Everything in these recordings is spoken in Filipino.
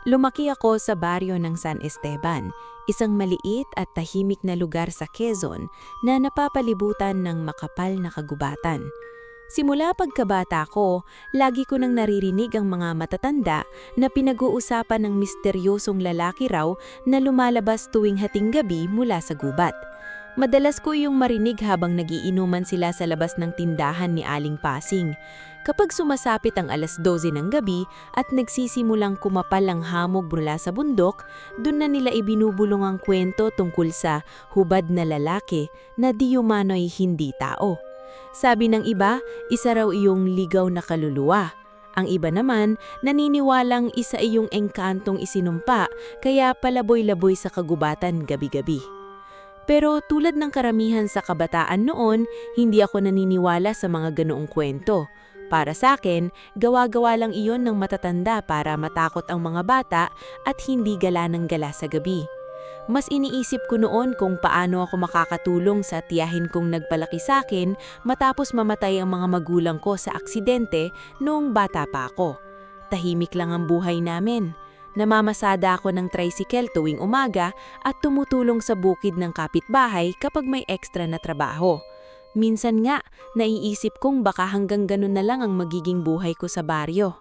Lumaki ako sa baryo ng San Esteban, isang maliit at tahimik na lugar sa Quezon na napapalibutan ng makapal na kagubatan. Simula pagkabata ko, lagi ko nang naririnig ang mga matatanda na pinag-uusapan ng misteryosong lalaki raw na lumalabas tuwing hating gabi mula sa gubat. Madalas ko yung marinig habang nagiinuman sila sa labas ng tindahan ni Aling Pasing. Kapag sumasapit ang alas 12 ng gabi at nagsisimulang kumapal ang hamog mula sa bundok, dun na nila ibinubulong ang kwento tungkol sa hubad na lalaki na di umano'y hindi tao. Sabi ng iba, isa raw iyong ligaw na kaluluwa. Ang iba naman, naniniwalang isa iyong engkantong isinumpa kaya palaboy-laboy sa kagubatan gabi-gabi. Pero tulad ng karamihan sa kabataan noon, hindi ako naniniwala sa mga ganoong kwento. Para sa akin, gawa-gawa lang iyon ng matatanda para matakot ang mga bata at hindi gala ng gala sa gabi. Mas iniisip ko noon kung paano ako makakatulong sa tiyahin kong nagpalaki sa akin matapos mamatay ang mga magulang ko sa aksidente noong bata pa ako. Tahimik lang ang buhay namin. Namamasada ako ng tricycle tuwing umaga at tumutulong sa bukid ng kapitbahay kapag may extra na trabaho. Minsan nga, naiisip kong baka hanggang ganun na lang ang magiging buhay ko sa baryo.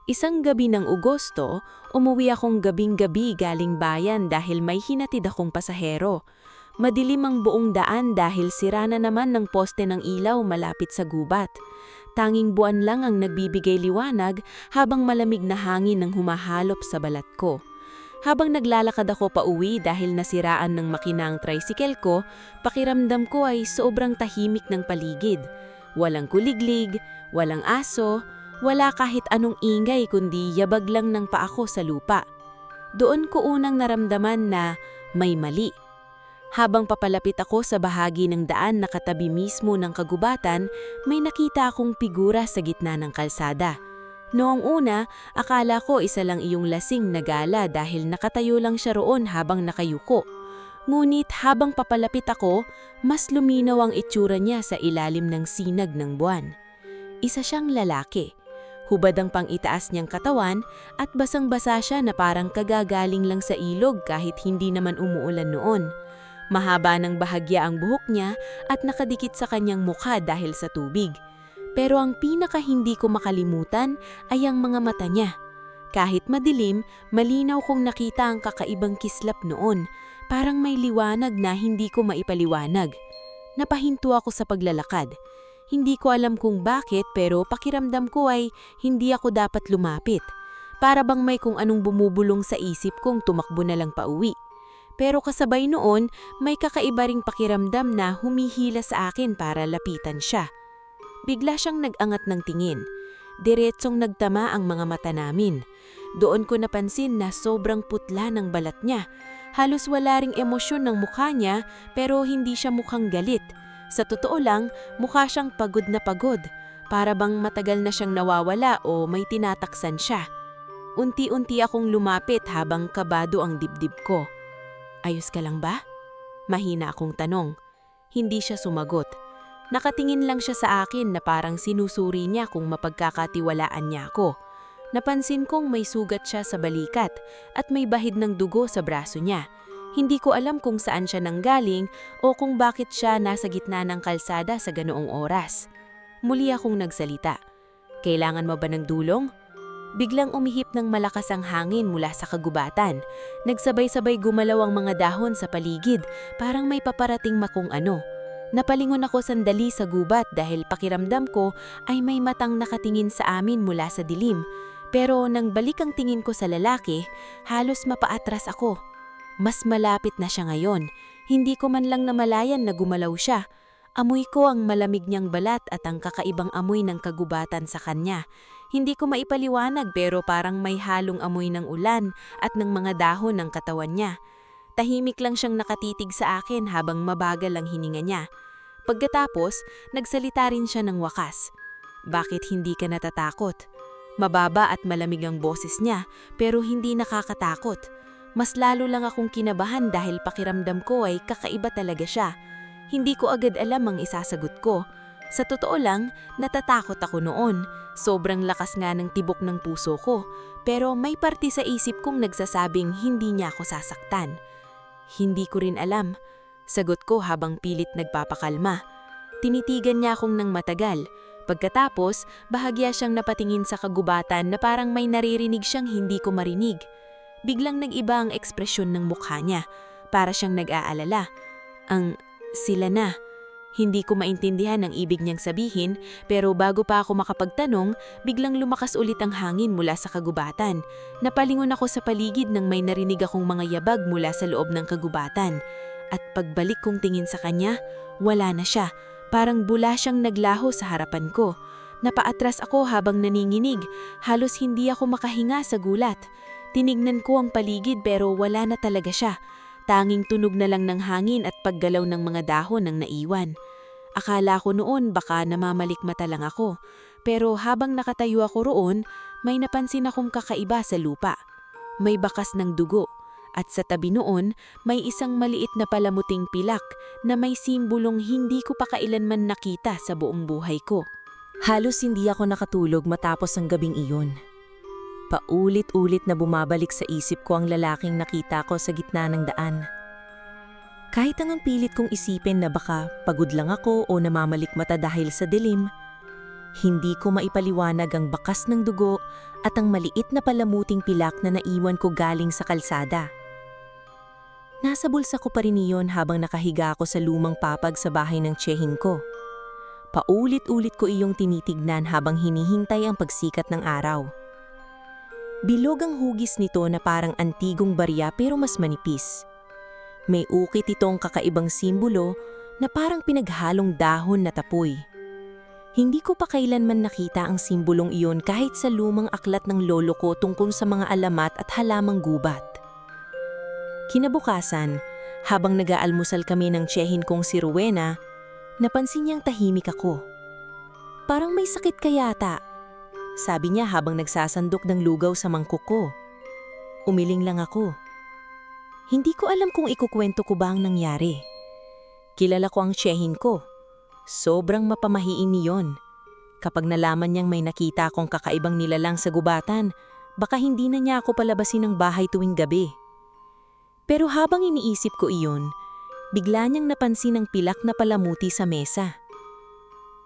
Isang gabi ng Agosto, umuwi akong gabing-gabi galing bayan dahil may hinatid akong pasahero. Madilim ang buong daan dahil sira na naman ng poste ng ilaw malapit sa gubat. Tanging buwan lang ang nagbibigay liwanag habang malamig na hangin ang humahalop sa balat ko. Habang naglalakad ako pauwi dahil nasiraan ng makina ang tricycle ko, pakiramdam ko ay sobrang tahimik ng paligid. Walang kuliglig, walang aso, wala kahit anong ingay kundi yabag lang ng paa ko sa lupa. Doon ko unang naramdaman na may mali. Habang papalapit ako sa bahagi ng daan na katabi mismo ng kagubatan, may nakita akong figura sa gitna ng kalsada. Noong una, akala ko isa lang iyong lasing na gala dahil nakatayo lang siya roon habang nakayuko. Ngunit habang papalapit ako, mas luminaw ang itsura niya sa ilalim ng sinag ng buwan. Isa siyang lalaki. Hubad ang pang-itaas niyang katawan at basang-basa siya na parang kagagaling lang sa ilog kahit hindi naman umuulan noon. Mahaba ng bahagya ang buhok niya at nakadikit sa kanyang mukha dahil sa tubig. Pero ang pinaka hindi ko makalimutan ay ang mga mata niya. Kahit madilim, malinaw kong nakita ang kakaibang kislap noon. Parang may liwanag na hindi ko maipaliwanag. Napahinto ako sa paglalakad. Hindi ko alam kung bakit pero pakiramdam ko ay hindi ako dapat lumapit. Para bang may kung anong bumubulong sa isip kong tumakbo na lang pauwi. Pero kasabay noon, may kakaiba ring pakiramdam na humihila sa akin para lapitan siya. Bigla siyang nag-angat ng tingin. Diretsong nagtama ang mga mata namin. Doon ko napansin na sobrang putla ng balat niya. Halos wala ring emosyon ng mukha niya pero hindi siya mukhang galit. Sa totoo lang, mukha siyang pagod na pagod. Para bang matagal na siyang nawawala o may tinataksan siya. Unti-unti akong lumapit habang kabado ang dibdib ko. Ayos ka lang ba? Mahina akong tanong. Hindi siya sumagot. Nakatingin lang siya sa akin na parang sinusuri niya kung mapagkakatiwalaan niya ako. Napansin kong may sugat siya sa balikat at may bahid ng dugo sa braso niya. Hindi ko alam kung saan siya nanggaling o kung bakit siya nasa gitna ng kalsada sa ganoong oras. Muli akong nagsalita. Kailangan mo ba ng dulong? Biglang umihip ng malakas ang hangin mula sa kagubatan. Nagsabay-sabay gumalaw ang mga dahon sa paligid, parang may paparating makung ano. Napalingon ako sandali sa gubat dahil pakiramdam ko ay may matang nakatingin sa amin mula sa dilim. Pero nang balik ang tingin ko sa lalaki, halos mapaatras ako. Mas malapit na siya ngayon. Hindi ko man lang namalayan na gumalaw siya. Amoy ko ang malamig niyang balat at ang kakaibang amoy ng kagubatan sa kanya. Hindi ko maipaliwanag pero parang may halong amoy ng ulan at ng mga dahon ng katawan niya. Tahimik lang siyang nakatitig sa akin habang mabagal ang hininga niya. Pagkatapos, nagsalita rin siya ng wakas. Bakit hindi ka natatakot? Mababa at malamig ang boses niya pero hindi nakakatakot. Mas lalo lang akong kinabahan dahil pakiramdam ko ay kakaiba talaga siya. Hindi ko agad alam ang isasagot ko. Sa totoo lang, natatakot ako noon. Sobrang lakas nga ng tibok ng puso ko. Pero may parte sa isip kong nagsasabing hindi niya ako sasaktan. Hindi ko rin alam. Sagot ko habang pilit nagpapakalma. Tinitigan niya akong nang matagal. Pagkatapos, bahagya siyang napatingin sa kagubatan na parang may naririnig siyang hindi ko marinig. Biglang nag-iba ang ekspresyon ng mukha niya. Para siyang nag-aalala. Sila na. Hindi ko maintindihan ang ibig niyang sabihin, pero bago pa ako makapagtanong, biglang lumakas ulit ang hangin mula sa kagubatan. Napalingon ako sa paligid nang may narinig akong mga yabag mula sa loob ng kagubatan. At pagbalik kong tingin sa kanya, wala na siya. Parang bula siyang naglaho sa harapan ko. Napaatras ako habang naninginig, halos hindi ako makahinga sa gulat. Tinignan ko ang paligid pero wala na talaga siya. Tanging tunog na lang ng hangin at paggalaw ng mga dahon ang naiwan. Akala ko noon baka namamalikmata lang ako. Pero habang nakatayo ako roon, may napansin akong kakaiba sa lupa. May bakas ng dugo. At sa tabi noon, may isang maliit na palamuting pilak na may simbolong hindi ko pa kailanman nakita sa buong buhay ko. Halos hindi ako nakatulog matapos ang gabing iyon. Paulit-ulit na bumabalik sa isip ko ang lalaking nakita ko sa gitna ng daan. Kahit ang pilit kong isipin na baka pagod lang ako o namamalikmata dahil sa dilim, hindi ko maipaliwanag ang bakas ng dugo at ang maliit na palamuting pilak na naiwan ko galing sa kalsada. Nasa bulsa ko pa rin iyon habang nakahiga ako sa lumang papag sa bahay ng tiyahin ko. Paulit-ulit ko iyong tinitignan habang hinihintay ang pagsikat ng araw. Bilog ang hugis nito na parang antigong barya pero mas manipis. May ukit itong kakaibang simbolo na parang pinaghalong dahon na tapoy. Hindi ko pa kailanman nakita ang simbolong iyon kahit sa lumang aklat ng lolo ko tungkol sa mga alamat at halamang gubat. Kinabukasan, habang nag-aalmusal kami ng tiyahin kong si Rowena, napansin niyang tahimik ako. Parang may sakit ka yata. Sabi niya habang nagsasandok ng lugaw sa mangkok ko. Umiling lang ako. Hindi ko alam kung ikukwento ko ba ang nangyari. Kilala ko ang tiyahin ko. Sobrang mapamahiin niyon. Kapag nalaman niyang may nakita akong kakaibang nilalang sa gubatan, baka hindi na niya ako palabasin ng bahay tuwing gabi. Pero habang iniisip ko iyon, bigla niyang napansin ang pilak na palamuti sa mesa.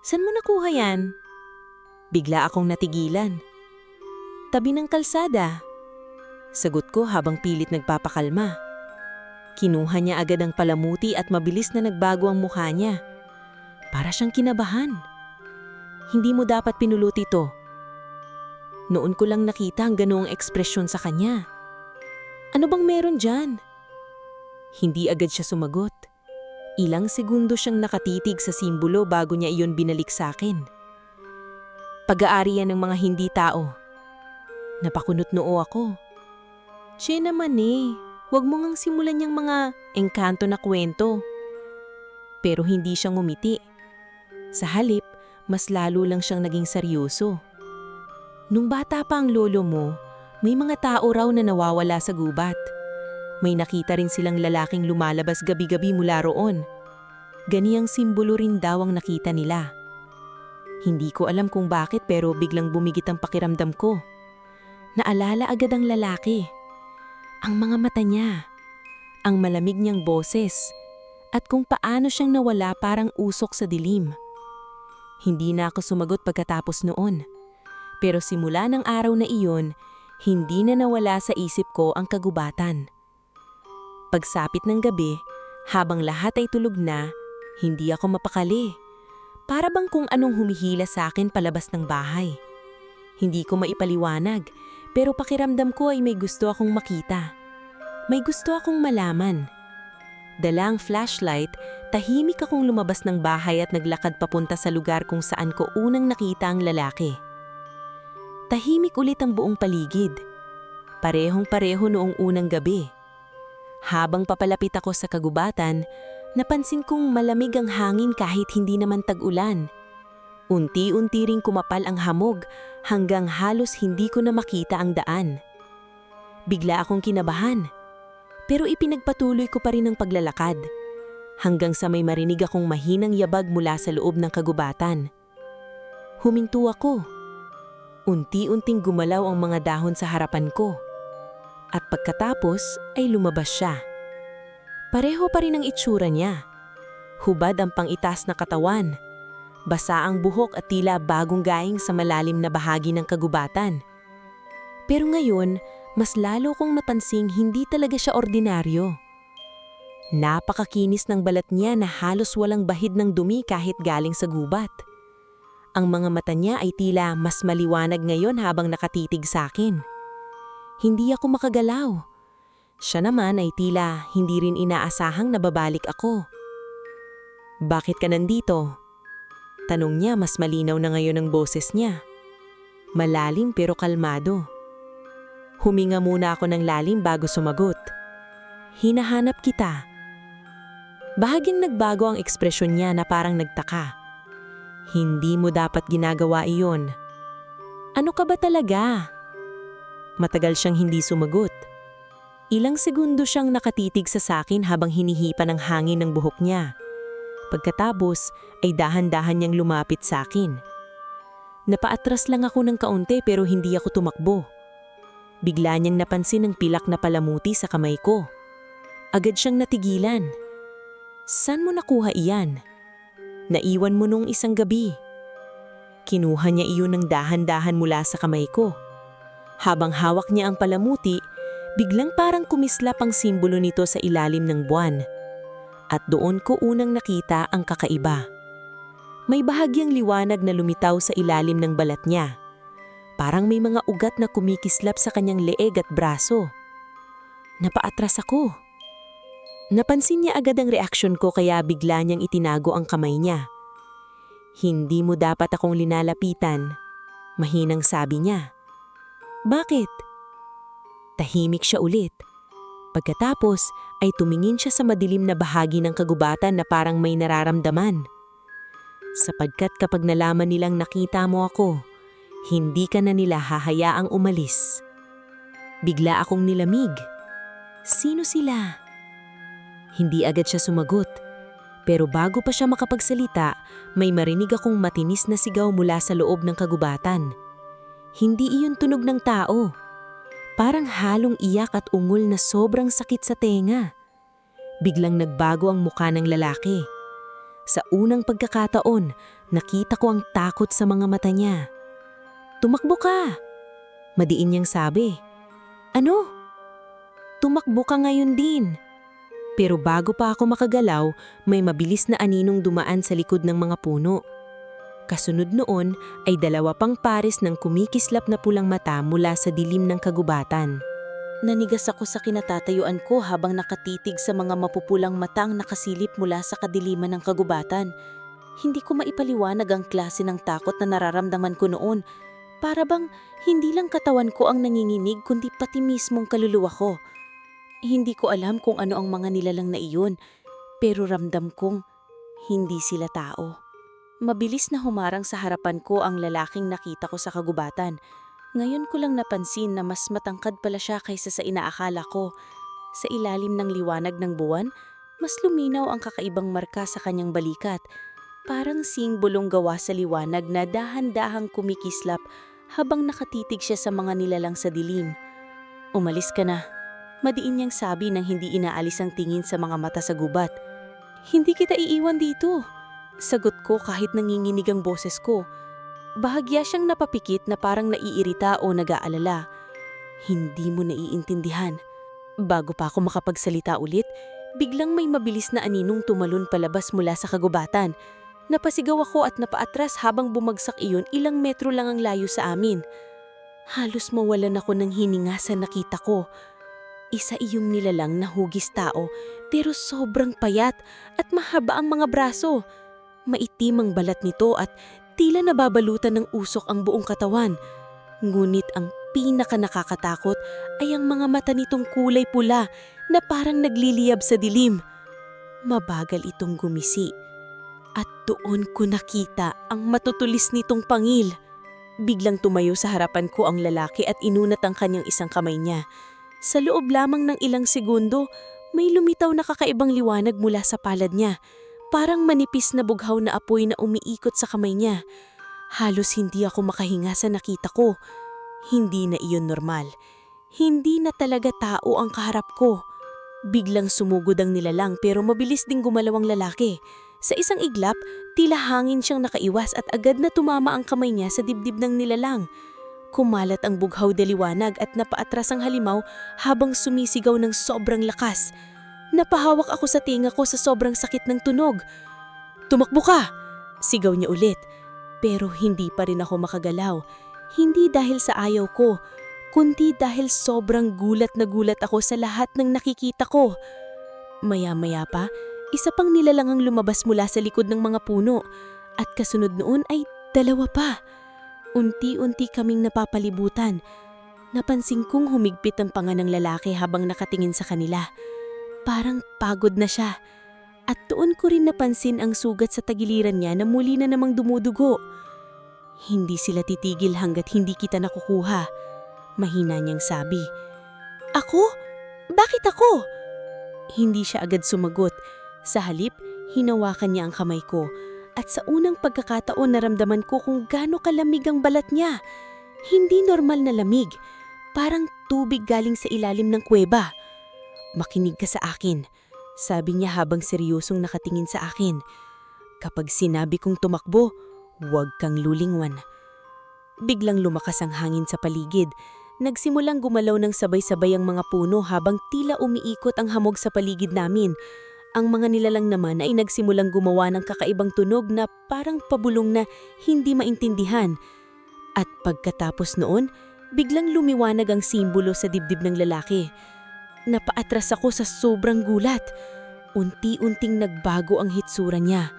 Saan mo nakuha yan? Bigla akong natigilan. Tabi ng kalsada. Sagot ko habang pilit nagpapakalma. Kinuha niya agad ang palamuti at mabilis na nagbago ang mukha niya. Para siyang kinabahan. Hindi mo dapat pinulot ito. Noon ko lang nakita ang ganoong ekspresyon sa kanya. Ano bang meron dyan? Hindi agad siya sumagot. Ilang segundo siyang nakatitig sa simbolo bago niya iyon binalik sa akin. Pag-aari yan ng mga hindi tao. Napakunot noo ako. Che naman huwag mo ngang simulan yung mga engkanto na kwento. Pero hindi siya ngumiti. Sa halip, mas lalo lang siyang naging seryoso. Nung bata pa ang lolo mo, may mga tao raw na nawawala sa gubat. May nakita rin silang lalaking lumalabas gabi-gabi mula roon. Ganiyang simbolo rin daw ang nakita nila. Hindi ko alam kung bakit pero biglang bumigit ang pakiramdam ko. Naalala agad ang lalaki. Ang mga mata niya. Ang malamig niyang boses. At kung paano siyang nawala parang usok sa dilim. Hindi na ako sumagot pagkatapos noon. Pero simula ng araw na iyon, hindi na nawala sa isip ko ang kagubatan. Pagsapit ng gabi, habang lahat ay tulog na, hindi ako mapakali. Para bang kung anong humihila sa akin palabas ng bahay. Hindi ko maipaliwanag, pero pakiramdam ko ay may gusto akong makita. May gusto akong malaman. Dala ang flashlight, tahimik akong lumabas ng bahay at naglakad papunta sa lugar kung saan ko unang nakita ang lalaki. Tahimik ulit ang buong paligid. Parehong-pareho noong unang gabi. Habang papalapit ako sa kagubatan, napansin kong malamig ang hangin kahit hindi naman tag-ulan. Unti-unti ring kumapal ang hamog hanggang halos hindi ko na makita ang daan. Bigla akong kinabahan, pero ipinagpatuloy ko pa rin ang paglalakad. hanggang sa may marinig akong mahinang yabag mula sa loob ng kagubatan. Huminto ako. Unti-unting gumalaw ang mga dahon sa harapan ko. At pagkatapos ay lumabas siya. Pareho pa rin ang itsura niya. Hubad ang pang-itaas na katawan. Basa ang buhok at tila bagong gaing sa malalim na bahagi ng kagubatan. Pero ngayon, mas lalo kong napansing hindi talaga siya ordinaryo. Napakakinis ng balat niya na halos walang bahid ng dumi kahit galing sa gubat. Ang mga mata niya ay tila mas maliwanag ngayon habang nakatitig sa akin. Hindi ako makagalaw. Siya naman ay tila hindi rin inaasahang nababalik ako. "Bakit ka nandito?" Tanong niya, mas malinaw na ngayon ang boses niya. Malalim pero kalmado. Huminga muna ako ng lalim bago sumagot. "Hinahanap kita." Bahagyang nagbago ang ekspresyon niya na parang nagtaka. "Hindi mo dapat ginagawa iyon." "Ano ka ba talaga?" Matagal siyang hindi sumagot. Ilang segundo siyang nakatitig sa sakin habang hinihipa ng hangin ng buhok niya. Pagkatapos ay dahan-dahan niyang lumapit sa akin. Napaatras lang ako ng kaunti pero hindi ako tumakbo. Bigla niyang napansin ang pilak na palamuti sa kamay ko. Agad siyang natigilan. "Saan mo nakuha iyan?" "Naiwan mo nung isang gabi." Kinuha niya iyon ng dahan-dahan mula sa kamay ko. Habang hawak niya ang palamuti, biglang parang kumislap ang simbolo nito sa ilalim ng buwan. At doon ko unang nakita ang kakaiba. May bahagyang liwanag na lumitaw sa ilalim ng balat niya. Parang may mga ugat na kumikislap sa kanyang leeg at braso. Napaatras ako. Napansin niya agad ang reaksyon ko kaya bigla niyang itinago ang kamay niya. "Hindi mo dapat akong linalapitan," mahinang sabi niya. "Bakit?" Tahimik siya ulit. Pagkatapos ay tumingin siya sa madilim na bahagi ng kagubatan na parang may nararamdaman. "Sapagkat kapag nalaman nilang nakita mo ako, hindi ka na nila hahayaang umalis." Bigla akong nilamig. "Sino sila?" Hindi agad siya sumagot. Pero bago pa siya makapagsalita, may marinig akong matinis na sigaw mula sa loob ng kagubatan. Hindi iyon tunog ng tao. Parang halong iyak at ungol na sobrang sakit sa tenga. Biglang nagbago ang mukha ng lalaki. Sa unang pagkakataon, nakita ko ang takot sa mga mata niya. "Tumakbo ka!" Madiin niyang sabi. "Ano?" "Tumakbo ka ngayon din." Pero bago pa ako makagalaw, may mabilis na aninong dumaan sa likod ng mga puno. Kasunod noon ay 2 pang pares ng kumikislap na pulang mata mula sa dilim ng kagubatan. Nanigas ako sa kinatatayuan ko habang nakatitig sa mga mapupulang matang nakasilip mula sa kadiliman ng kagubatan. Hindi ko maipaliwanag ang klase ng takot na nararamdaman ko noon. Para bang hindi lang katawan ko ang nanginginig kundi pati mismong kaluluwa ko. Hindi ko alam kung ano ang mga nilalang na iyon, pero ramdam kong hindi sila tao. Mabilis na humarang sa harapan ko ang lalaking nakita ko sa kagubatan. Ngayon ko lang napansin na mas matangkad pala siya kaysa sa inaakala ko. Sa ilalim ng liwanag ng buwan, mas luminaw ang kakaibang marka sa kanyang balikat. Parang simbolong gawa sa liwanag na dahan-dahang kumikislap habang nakatitig siya sa mga nilalang sa dilim. "Umalis ka na," madiin niyang sabi nang hindi inaalis ang tingin sa mga mata sa gubat. "Hindi kita iiwan dito," sagot ko kahit nanginginig ang boses ko. Bahagya siyang napapikit na parang naiirita o nag-aalala. "Hindi mo naiintindihan." Bago pa ako makapagsalita ulit, biglang may mabilis na aninong tumalon palabas mula sa kagubatan. Napasigaw ako at napaatras habang bumagsak iyon ilang metro lang ang layo sa amin. Halos mawalan ako ng hininga sa nakita ko. Isa iyong nilalang na hugis tao pero sobrang payat at mahaba ang mga braso. Maitim ang balat nito at tila nababalutan ng usok ang buong katawan. Ngunit ang pinaka-nakakatakot ay ang mga mata nitong kulay pula na parang nagliliyab sa dilim. Mabagal itong gumisi. At doon ko nakita ang matutulis nitong pangil. Biglang tumayo sa harapan ko ang lalaki at inunat ang kanyang isang kamay niya. Sa loob lamang ng ilang segundo, May lumitaw na kakaibang liwanag mula sa palad niya. Parang manipis na bughaw na apoy na umiikot sa kamay niya. Halos hindi ako makahinga sa nakita ko. Hindi na iyon normal. Hindi na talaga tao ang kaharap ko. Biglang sumugod ang nilalang pero mabilis ding gumalaw ang lalaki. Sa isang iglap, tila hangin siyang nakaiwas at agad na tumama ang kamay niya sa dibdib ng nilalang. Kumalat ang bughaw de liwanag at napaatras ang halimaw habang sumisigaw ng sobrang lakas. Napahawak ako sa tinga ko sa sobrang sakit ng tunog. "Tumakbo ka!" Sigaw niya ulit. Pero hindi pa rin ako makagalaw. Hindi dahil sa ayaw ko, kundi dahil sobrang gulat na gulat ako sa lahat ng nakikita ko. Maya-maya pa, isa pang nilalang ang lumabas mula sa likod ng mga puno at kasunod noon ay dalawa pa. Unti-unti kaming napapalibutan. Napansin kong humigpit ang panga ng lalaki habang nakatingin sa kanila. Parang pagod na siya. At doon ko rin napansin ang sugat sa tagiliran niya na muli na namang dumudugo. "Hindi sila titigil hanggat hindi kita nakukuha," mahina niyang sabi. "Ako? Bakit ako?" Hindi siya agad sumagot. Sa halip, hinawakan niya ang kamay ko. At sa unang pagkakataon naramdaman ko kung gaano kalamig ang balat niya. Hindi normal na lamig. Parang tubig galing sa ilalim ng kuweba. "Makinig ka sa akin," sabi niya habang seryosong nakatingin sa akin. "Kapag sinabi kong tumakbo, huwag kang lulingon." Biglang lumakas ang hangin sa paligid. Nagsimulang gumalaw ng sabay-sabay ang mga puno habang tila umiikot ang hamog sa paligid namin. Ang mga nilalang naman ay nagsimulang gumawa ng kakaibang tunog na parang pabulong na hindi maintindihan. At pagkatapos noon, biglang lumiwanag ang simbolo sa dibdib ng lalaki. Napaatras ako sa sobrang gulat. Unti-unting nagbago ang hitsura niya.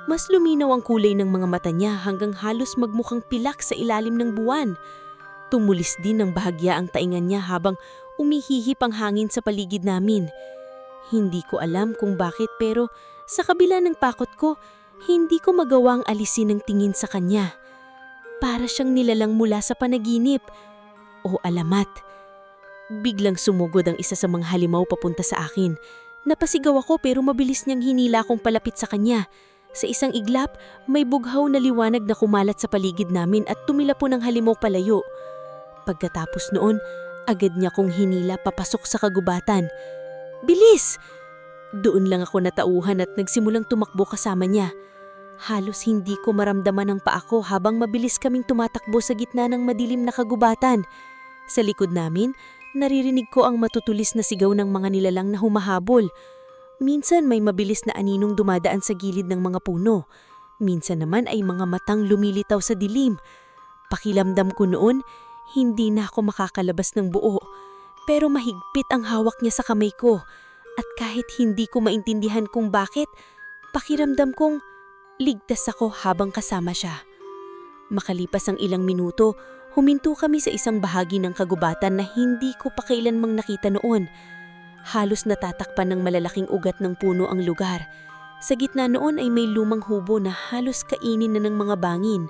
Mas luminaw ang kulay ng mga mata niya hanggang halos magmukhang pilak sa ilalim ng buwan. Tumulis din ng bahagya ang taingan niya habang umihihip ang hangin sa paligid namin. Hindi ko alam kung bakit pero sa kabila ng takot ko, hindi ko magawang alisin ang tingin sa kanya. Para siyang nilalang mula sa panaginip o alamat. Biglang sumugod ang isa sa mga halimaw papunta sa akin. Napasigaw ako pero mabilis niyang hinila akong palapit sa kanya. Sa isang iglap, may bughaw na liwanag na kumalat sa paligid namin at tumilapon ang halimaw palayo. Pagkatapos noon, agad niya kong hinila papasok sa kagubatan. "Bilis!" Doon lang ako natauhan at nagsimulang tumakbo kasama niya. Halos hindi ko maramdaman ang paa ko habang mabilis kaming tumatakbo sa gitna ng madilim na kagubatan. Sa likod namin, naririnig ko ang matutulis na sigaw ng mga nilalang na humahabol. Minsan may mabilis na aninong dumadaan sa gilid ng mga puno. Minsan naman ay mga matang lumilitaw sa dilim. Pakiramdam ko noon, hindi na ako makakalabas ng buo. Pero mahigpit ang hawak niya sa kamay ko. At kahit hindi ko maintindihan kung bakit, pakiramdam kong ligtas ako habang kasama siya. Makalipas ang ilang minuto, huminto kami sa isang bahagi ng kagubatan na hindi ko pa kailanmang nakita noon. Halos natatakpan ng malalaking ugat ng puno ang lugar. Sa gitna noon ay may lumang hubo na halos kainin na ng mga bangin.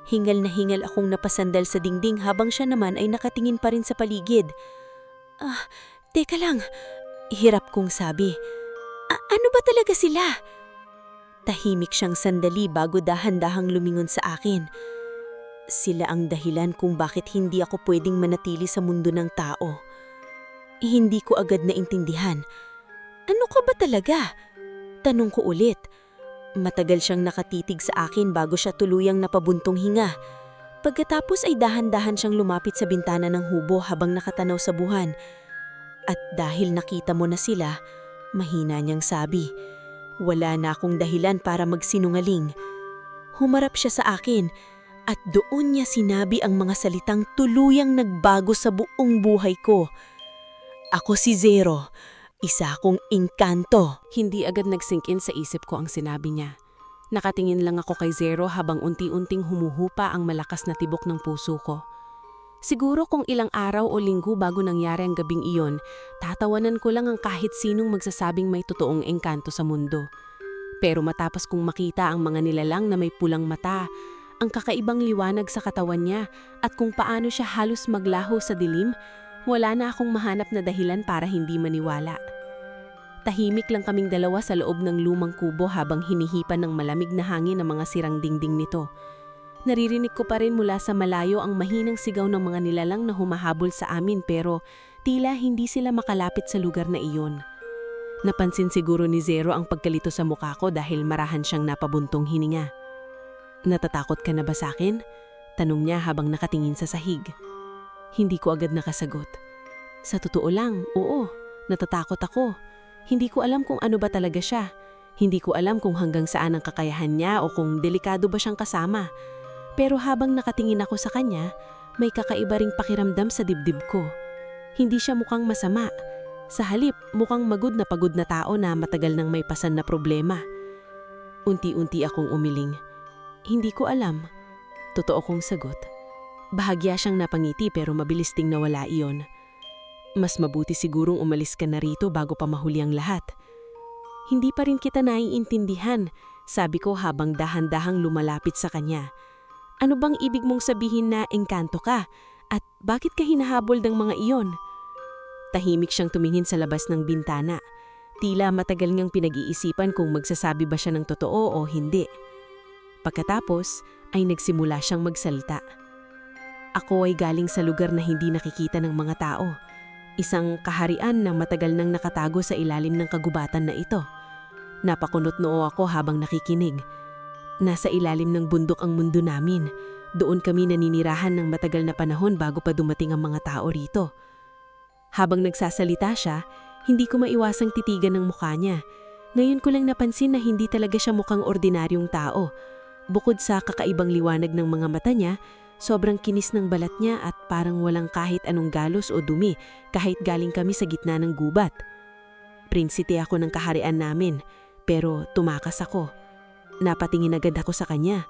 Hingal na hingal akong napasandal sa dingding habang siya naman ay nakatingin pa rin sa paligid. Teka lang," hirap kong sabi. Ano ba talaga sila?" Tahimik siyang sandali bago dahan-dahang lumingon sa akin. "Sila ang dahilan kung bakit hindi ako pwedeng manatili sa mundo ng tao." Hindi ko agad naintindihan. "Ano ka ba talaga?" Tanong ko ulit. Matagal siyang nakatitig sa akin bago siya tuluyang napabuntong hinga. Pagkatapos ay dahan-dahan siyang lumapit sa bintana ng hubo habang nakatanaw sa buwan. "At dahil nakita mo na sila," mahina niyang sabi, "wala na akong dahilan para magsinungaling." Humarap siya sa akin at doon niya sinabi ang mga salitang tuluyang nagbago sa buong buhay ko. "Ako si Zero, isa akong engkanto." Hindi agad nag-sink in sa isip ko ang sinabi niya. Nakatingin lang ako kay Zero habang unti-unting humuhupa ang malakas na tibok ng puso ko. Siguro kung ilang araw o linggo bago nangyari ang gabing iyon, tatawanan ko lang ang kahit sinong magsasabing may totoong engkanto sa mundo. Pero matapos kong makita ang mga nilalang na may pulang mata, ang kakaibang liwanag sa katawan niya at kung paano siya halos maglaho sa dilim, wala na akong mahanap na dahilan para hindi maniwala. Tahimik lang kaming dalawa sa loob ng lumang kubo habang hinihipan ng malamig na hangin ang mga sirang dingding nito. Naririnig ko pa rin mula sa malayo ang mahinang sigaw ng mga nilalang na humahabol sa amin pero tila hindi sila makalapit sa lugar na iyon. Napansin siguro ni Zero ang pagkalito sa mukha ko dahil marahan siyang napabuntong hininga. "Natatakot ka na ba sa akin?" Tanong niya habang nakatingin sa sahig. Hindi ko agad nakasagot. Sa totoo lang, oo, natatakot ako. Hindi ko alam kung ano ba talaga siya. Hindi ko alam kung hanggang saan ang kakayahan niya o kung delikado ba siyang kasama. Pero habang nakatingin ako sa kanya, may kakaiba ring pakiramdam sa dibdib ko. Hindi siya mukhang masama. Sa halip, mukhang pagod na tao na matagal nang may pasan na problema. Unti-unti akong umiling. Hindi ko alam. Totoo kong sagot. Bahagya siyang napangiti pero mabilis ding nawala iyon. Mas mabuti sigurong umalis ka na rito bago pa mahuli ang lahat. Hindi pa rin kita naiintindihan, sabi ko habang dahan-dahang lumalapit sa kanya. Ano bang ibig mong sabihin na engkanto ka? At bakit ka hinahabol ng mga iyon? Tahimik siyang tumingin sa labas ng bintana. Tila matagal ngang pinag-iisipan kung magsasabi ba siya ng totoo o hindi. Pagkatapos ay nagsimula siyang magsalita. Ako ay galing sa lugar na hindi nakikita ng mga tao. Isang kaharian na matagal nang nakatago sa ilalim ng kagubatan na ito. Napakunot noo ako habang nakikinig. Nasa ilalim ng bundok ang mundo namin. Doon kami naninirahan ng matagal na panahon bago pa dumating ang mga tao rito. Habang nagsasalita siya, hindi ko maiwasang titigan ng mukha niya. Ngayon ko lang napansin na hindi talaga siya mukhang ordinaryong tao. Bukod sa kakaibang liwanag ng mga mata niya, sobrang kinis ng balat niya at parang walang kahit anong galos o dumi kahit galing kami sa gitna ng gubat. Prinsite ako ng kaharian namin, pero tumakas ako. Napatingin agad ako sa kanya.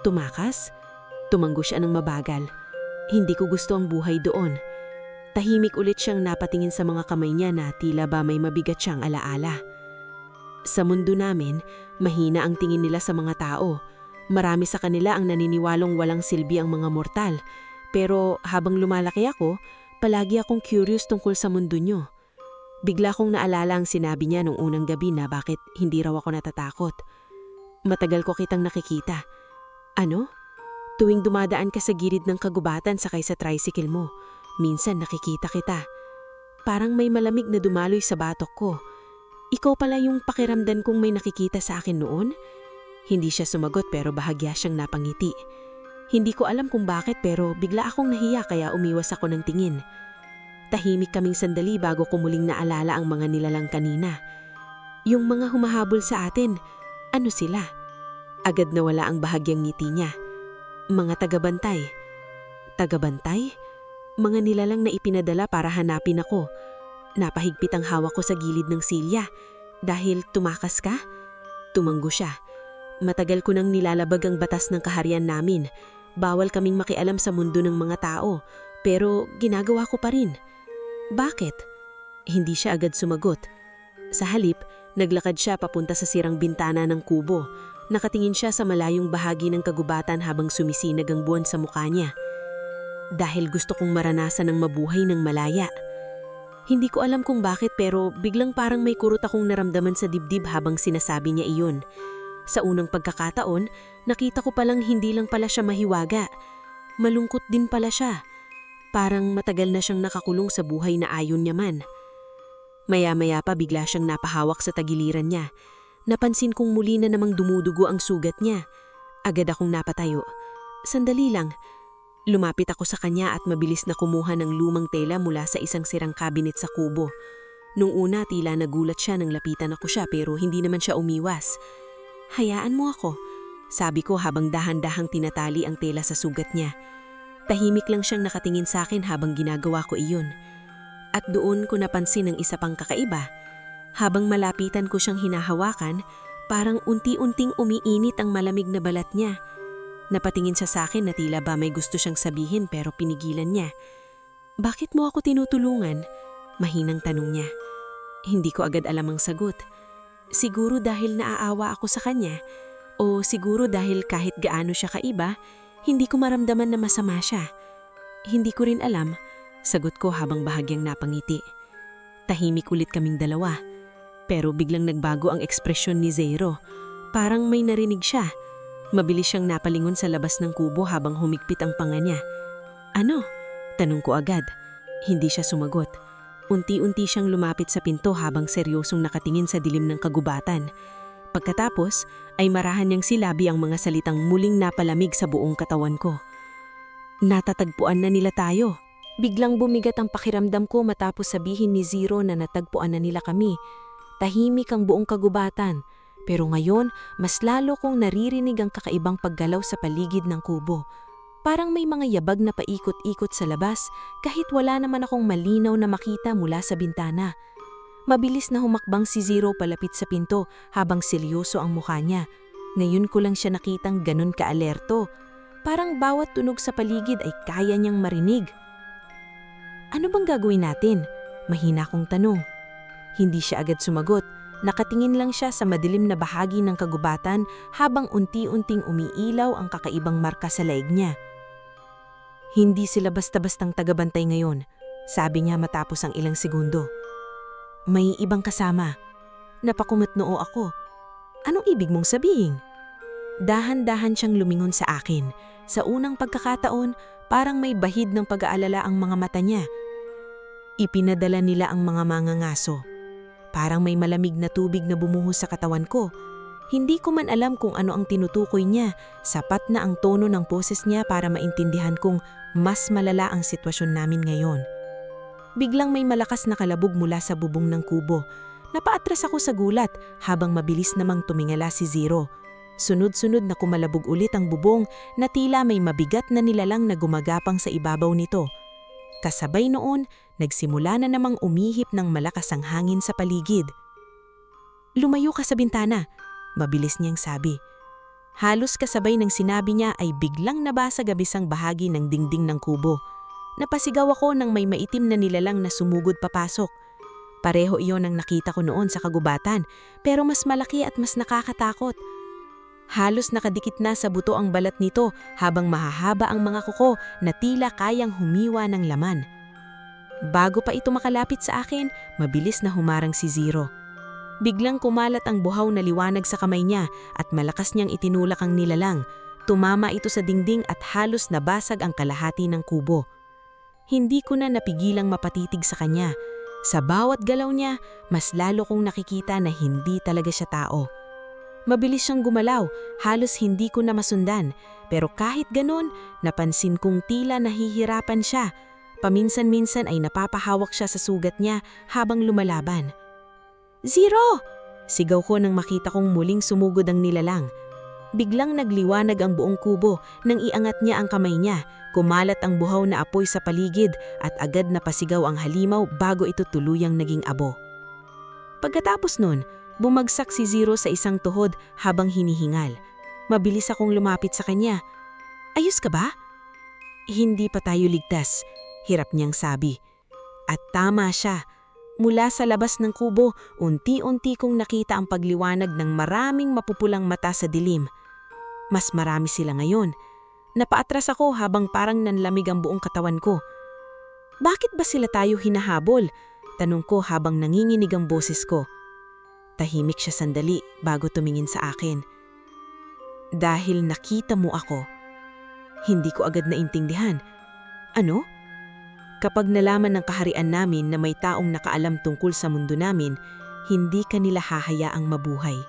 Tumakas? Tumanggo siya ng mabagal. Hindi ko gusto ang buhay doon. Tahimik ulit siyang napatingin sa mga kamay niya na tila ba may mabigat siyang alaala. Sa mundo namin, mahina ang tingin nila sa mga tao. Marami sa kanila ang naniniwalong walang silbi ang mga mortal. Pero habang lumalaki ako, palagi akong curious tungkol sa mundo niyo. Bigla kong naalala ang sinabi niya nung unang gabi na bakit hindi raw ako natatakot. Matagal ko kitang nakikita. Ano? Tuwing dumadaan ka sa gilid ng kagubatan sakay sa tricycle mo, minsan nakikita kita. Parang may malamig na dumaloy sa batok ko. Ikaw pala yung pakiramdam kong may nakikita sa akin noon? Hindi siya sumagot pero bahagya siyang napangiti. Hindi ko alam kung bakit pero bigla akong nahiya kaya umiwas ako ng tingin. Tahimik kaming sandali bago ko muling naalala ang mga nilalang kanina. Yung mga humahabol sa atin, ano sila? Agad nawala ang bahagyang ngiti niya. Mga tagabantay. Tagabantay? Mga nilalang na ipinadala para hanapin ako. Napahigpit ang hawak ko sa gilid ng silya. Dahil tumakas ka? Tumanggo siya. Matagal ko nang nilalabag ang batas ng kaharian namin. Bawal kaming makialam sa mundo ng mga tao. Pero ginagawa ko pa rin. Bakit? Hindi siya agad sumagot. Sa halip, naglakad siya papunta sa sirang bintana ng kubo. Nakatingin siya sa malayong bahagi ng kagubatan habang sumisinag ang buwan sa mukha niya. Dahil gusto kong maranasan ng mabuhay ng malaya. Hindi ko alam kung bakit pero biglang parang may kurot akong naramdaman sa dibdib habang sinasabi niya iyon. Sa unang pagkakataon, nakita ko palang hindi lang pala siya mahiwaga. Malungkot din pala siya. Parang matagal na siyang nakakulong sa buhay na ayon niya man. Maya-maya pa bigla siyang napahawak sa tagiliran niya. Napansin kong muli na namang dumudugo ang sugat niya. Agad akong napatayo. Sandali lang. Lumapit ako sa kanya at mabilis na kumuha ng lumang tela mula sa isang sirang kabinet sa kubo. Nung una tila nagulat siya nang lapitan ako siya pero hindi naman siya umiwas. Hayaan mo ako, sabi ko habang dahan-dahang tinatali ang tela sa sugat niya. Tahimik lang siyang nakatingin sa akin habang ginagawa ko iyon. At doon ko napansin ang isa pang kakaiba. Habang malapitan ko siyang hinahawakan, parang unti-unting umiinit ang malamig na balat niya. Napatingin siya sa akin na tila ba may gusto siyang sabihin pero pinigilan niya. Bakit mo ako tinutulungan? Mahinang tanong niya. Hindi ko agad alam ang sagot. Siguro dahil naaawa ako sa kanya o siguro dahil kahit gaano siya kaiba, hindi ko maramdaman na masama siya. Hindi ko rin alam, sagot ko habang bahagyang napangiti. Tahimik ulit kaming dalawa. Pero biglang nagbago ang ekspresyon ni Zero. Parang may narinig siya. Mabilis siyang napalingon sa labas ng kubo habang humigpit ang panga niya. Ano? Tanong ko agad. Hindi siya sumagot. Unti-unti siyang lumapit sa pinto habang seryosong nakatingin sa dilim ng kagubatan. Pagkatapos ay marahan niyang silabi ang mga salitang muling napalamig sa buong katawan ko. Natatagpuan na nila tayo. Biglang bumigat ang pakiramdam ko matapos sabihin ni Zero na natagpuan na nila kami. Tahimik ang buong kagubatan. Pero ngayon, mas lalo kong naririnig ang kakaibang paggalaw sa paligid ng kubo. Parang may mga yabag na paikot-ikot sa labas kahit wala naman akong malinaw na makita mula sa bintana. Mabilis na humakbang si Zero palapit sa pinto habang seryoso ang mukha niya. Ngayon ko lang siya nakitang ganun ka-alerto. Parang bawat tunog sa paligid ay kaya niyang marinig. Ano bang gagawin natin? Mahina kong tanong. Hindi siya agad sumagot. Nakatingin lang siya sa madilim na bahagi ng kagubatan habang unti-unting umiilaw ang kakaibang marka sa leeg niya. Hindi sila basta-bastang tagabantay ngayon, sabi niya matapos ang ilang segundo. May ibang kasama. Napakumatnoo ako. Anong ibig mong sabihin? Dahan-dahan siyang lumingon sa akin. Sa unang pagkakataon, parang may bahid ng pag-aalala ang mga mata niya. Ipinadala nila ang mga mangangaso. Parang may malamig na tubig na bumuhos sa katawan ko. Hindi ko man alam kung ano ang tinutukoy niya. Sapat na ang tono ng boses niya para maintindihan kong mas malala ang sitwasyon namin ngayon. Biglang may malakas na kalabog mula sa bubong ng kubo. Napaatras ako sa gulat habang mabilis namang tumingala si Zero. Sunod-sunod na kumalabog ulit ang bubong na tila may mabigat na nilalang na gumagapang sa ibabaw nito. Kasabay noon, nagsimula na namang umihip ng malakas ang hangin sa paligid. Lumayo ka sa bintana, mabilis niyang sabi. Halos kasabay ng sinabi niya ay biglang nabasag ang isang bahagi ng dingding ng kubo. Napasigaw ako nang may maitim na nilalang na sumugod papasok. Pareho iyon ang nakita ko noon sa kagubatan, pero mas malaki at mas nakakatakot. Halos nakadikit na sa buto ang balat nito habang mahahaba ang mga kuko na tila kayang humiwa ng laman. Bago pa ito makalapit sa akin, mabilis na humarang si Zero. Biglang kumalat ang buhaw na liwanag sa kamay niya at malakas niyang itinulak ang nilalang. Tumama ito sa dingding at halos nabasag ang kalahati ng kubo. Hindi ko na napigilang mapatitig sa kanya. Sa bawat galaw niya, mas lalo kong nakikita na hindi talaga siya tao. Mabilis siyang gumalaw, halos hindi ko na masundan. Pero kahit ganun, napansin kong tila nahihirapan siya. Paminsan-minsan ay napapahawak siya sa sugat niya habang lumalaban. Zero! Sigaw ko nang makita kong muling sumugod ang nilalang. Biglang nagliwanag ang buong kubo nang iangat niya ang kamay niya. Kumalat ang buhaw na apoy sa paligid at agad na pasigaw ang halimaw bago ito tuluyang naging abo. Pagkatapos nun, bumagsak si Zero sa isang tuhod habang hinihingal. Mabilis akong lumapit sa kanya. Ayos ka ba? Hindi pa tayo ligtas, hirap niyang sabi. At tama siya. Mula sa labas ng kubo, unti-unti kong nakita ang pagliwanag ng maraming mapupulang mata sa dilim. Mas marami sila ngayon. Napaatras ako habang parang nanlamig ang buong katawan ko. Bakit ba sila tayo hinahabol? Tanong ko habang nanginginig ang boses ko. Tahimik siya sandali bago tumingin sa akin. Dahil nakita mo ako. Hindi ko agad naintindihan. Ano? Kapag nalaman ng kaharian namin na may taong nakaalam tungkol sa mundo namin, hindi kanila hahayaang mabuhay.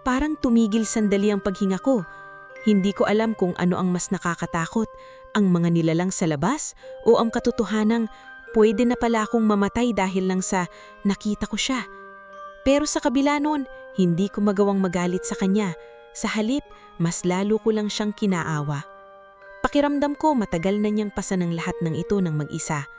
Parang tumigil sandali ang paghinga ko. Hindi ko alam kung ano ang mas nakakatakot, ang mga nilalang sa labas o ang katotohanang pwede na pala akong mamatay dahil lang sa nakita ko siya. Pero sa kabila nun, hindi ko magawang magalit sa kanya. Sa halip, mas lalo ko lang siyang kinaawa. Pakiramdam ko matagal na niyang pasan ang lahat ng ito ng mag-isa.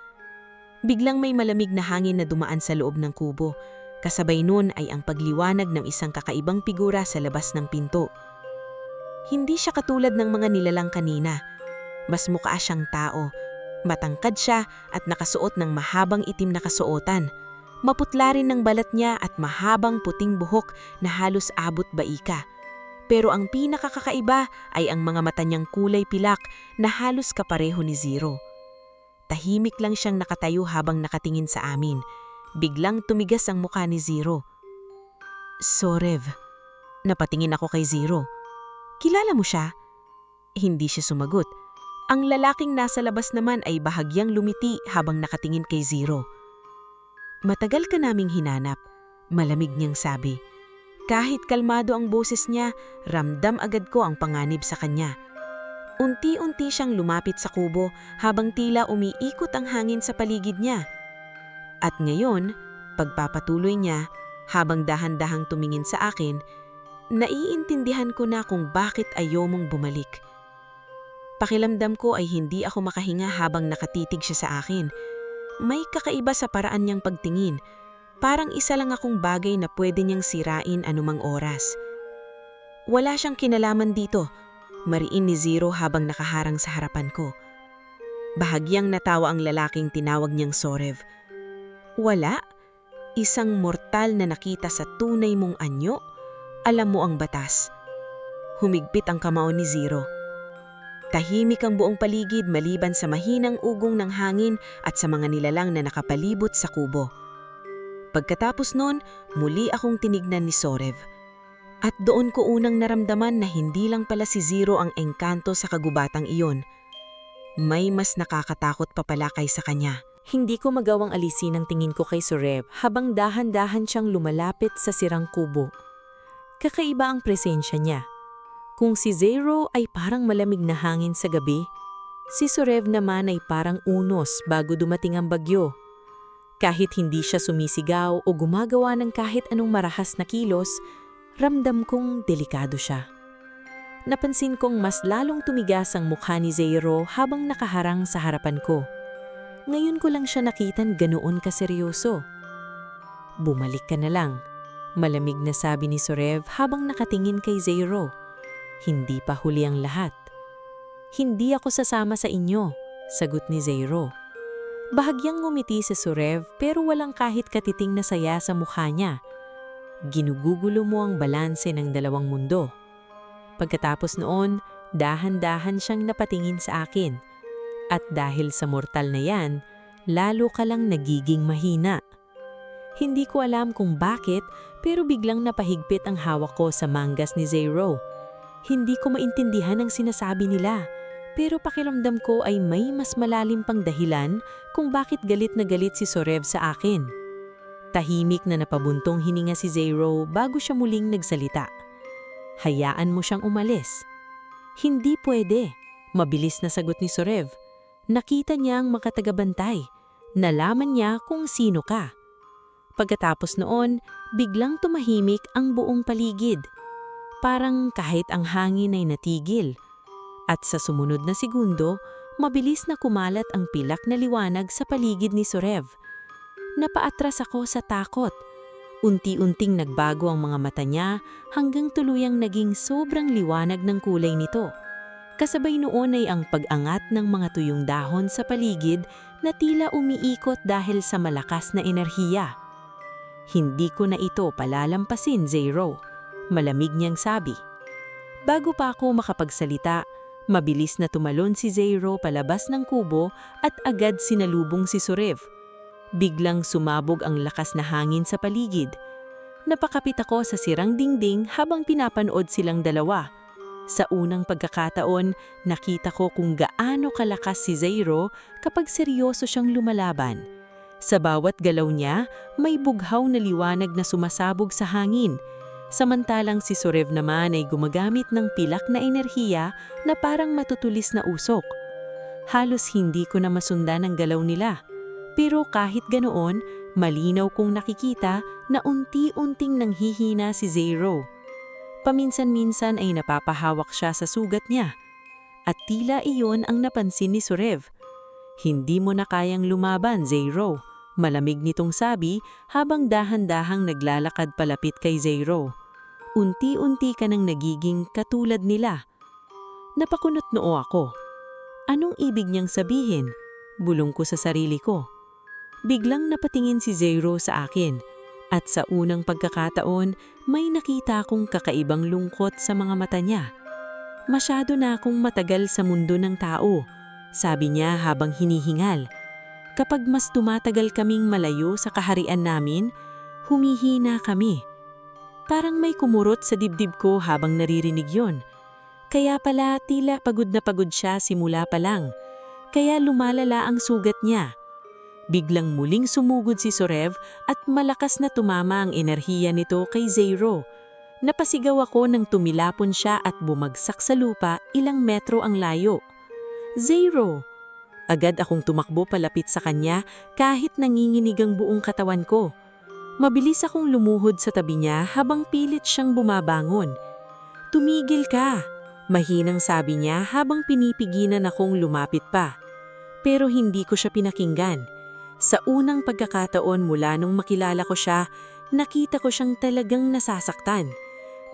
Biglang may malamig na hangin na dumaan sa loob ng kubo. Kasabay nun ay ang pagliwanag ng isang kakaibang figura sa labas ng pinto. Hindi siya katulad ng mga nilalang kanina. Mas mukha siyang tao. Matangkad siya at nakasuot ng mahabang itim na kasuotan. Maputla rin ng balat niya at mahabang puting buhok na halos abot baika. Pero ang pinakakakaiba ay ang mga mata niyang kulay pilak na halos kapareho ni Zero. Tahimik lang siyang nakatayo habang nakatingin sa amin. Biglang tumigas ang mukha ni Zero. Sorev. Napatingin ako kay Zero. Kilala mo siya? Hindi siya sumagot. Ang lalaking nasa labas naman ay bahagyang lumiti habang nakatingin kay Zero. Matagal ka naming hinanap, malamig niyang sabi. Kahit kalmado ang boses niya, ramdam agad ko ang panganib sa kanya. Unti-unti siyang lumapit sa kubo habang tila umiikot ang hangin sa paligid niya. At ngayon, pagpapatuloy niya, habang dahan-dahang tumingin sa akin, naiintindihan ko na kung bakit ayaw mong bumalik. Pakiramdam ko ay hindi ako makahinga habang nakatitig siya sa akin. May kakaiba sa paraan niyang pagtingin. Parang isa lang akong bagay na pwede niyang sirain anumang oras. Wala siyang kinalaman dito, mariin ni Zero habang nakaharang sa harapan ko. Bahagyang natawa ang lalaking tinawag niyang Sorev. Wala? Isang mortal na nakita sa tunay mong anyo? Alam mo ang batas. Humigpit ang kamao ni Zero. Tahimik ang buong paligid maliban sa mahinang ugong ng hangin at sa mga nilalang na nakapalibot sa kubo. Pagkatapos nun, muli akong tinignan ni Sorev. At doon ko unang naramdaman na hindi lang pala si Zero ang engkanto sa kagubatang iyon. May mas nakakatakot pa pala kaysa kanya. Hindi ko magawang alisin ang tingin ko kay Sorev habang dahan-dahan siyang lumalapit sa sirang kubo. Kakaiba ang presensya niya. Kung si Zero ay parang malamig na hangin sa gabi, si Sorev naman ay parang unos bago dumating ang bagyo. Kahit hindi siya sumisigaw o gumagawa ng kahit anong marahas na kilos, ramdam kong delikado siya. Napansin kong mas lalong tumigas ang mukha ni Zero habang nakaharang sa harapan ko. Ngayon ko lang siya nakitan ganoon kaseryoso. Bumalik ka na lang, malamig na sabi ni Sorev habang nakatingin kay Zero. Hindi pa huli ang lahat. Hindi ako sasama sa inyo, sagot ni Zero. Bahagyang ngumiti si Sorev pero walang kahit katiting na saya sa mukha niya. Ginugugulo mo ang balanse ng dalawang mundo. Pagkatapos noon, dahan-dahan siyang napatingin sa akin. At dahil sa mortal na yan, lalo ka lang nagiging mahina. Hindi ko alam kung bakit pero biglang napahigpit ang hawak ko sa mangas ni Zero. Hindi ko maintindihan ang sinasabi nila. Pero pakiramdam ko ay may mas malalim pang dahilan kung bakit galit na galit si Sorev sa akin. Tahimik na napabuntong hininga si Zero bago siya muling nagsalita. Hayaan mo siyang umalis. Hindi pwede. Mabilis na sagot ni Sorev. Nakita niya ang makatagabantay. Nalaman niya kung sino ka. Pagkatapos noon, biglang tumahimik ang buong paligid. Parang kahit ang hangin ay natigil. At sa sumunod na segundo, mabilis na kumalat ang pilak na liwanag sa paligid ni Sorev. Napaatras ako sa takot. Unti-unting nagbago ang mga mata niya hanggang tuluyang naging sobrang liwanag ng kulay nito. Kasabay noon ay ang pag-angat ng mga tuyong dahon sa paligid na tila umiikot dahil sa malakas na enerhiya. Hindi ko na ito palalampasin, Zero. Malamig niyang sabi. Bago pa ako makapagsalita, mabilis na tumalon si Zero palabas ng kubo at agad sinalubong si Sorev. Biglang sumabog ang lakas na hangin sa paligid. Napakapit ako sa sirang dingding habang pinapanood silang dalawa. Sa unang pagkakataon, nakita ko kung gaano kalakas si Zero kapag seryoso siyang lumalaban. Sa bawat galaw niya, may bughaw na liwanag na sumasabog sa hangin. Samantalang si Sorev naman ay gumagamit ng pilak na enerhiya na parang matutulis na usok. Halos hindi ko na masundan ang galaw nila. Pero kahit ganoon, malinaw kong nakikita na unti-unting nanghihina si Zero. Paminsan-minsan ay napapahawak siya sa sugat niya. At tila iyon ang napansin ni Sorev. Hindi mo na kayang lumaban, Zero. Malamig nitong sabi habang dahan-dahang naglalakad palapit kay Zero. Unti-unti ka nang nagiging katulad nila. Napakunot noo ako. Anong ibig niyang sabihin? Bulong ko sa sarili ko. Biglang napatingin si Zero sa akin. At sa unang pagkakataon, may nakita akong kakaibang lungkot sa mga mata niya. Masyado na akong matagal sa mundo ng tao, sabi niya habang hinihingal. Kapag mas tumatagal kaming malayo sa kaharian namin, humihina kami. Parang may kumurot sa dibdib ko habang naririnig yon. Kaya pala tila pagod na pagod siya simula pa lang. Kaya lumalala ang sugat niya. Biglang muling sumugod si Sorev at malakas na tumama ang enerhiya nito kay Zero. Napasigaw ako nang tumilapon siya at bumagsak sa lupa ilang metro ang layo. Zero! Agad akong tumakbo palapit sa kanya kahit nanginginig ang buong katawan ko. Mabilis akong lumuhod sa tabi niya habang pilit siyang bumabangon. Tumigil ka! Mahinang sabi niya habang pinipigilan akong lumapit pa. Pero hindi ko siya pinakinggan. Sa unang pagkakataon mula nung makilala ko siya, nakita ko siyang talagang nasasaktan.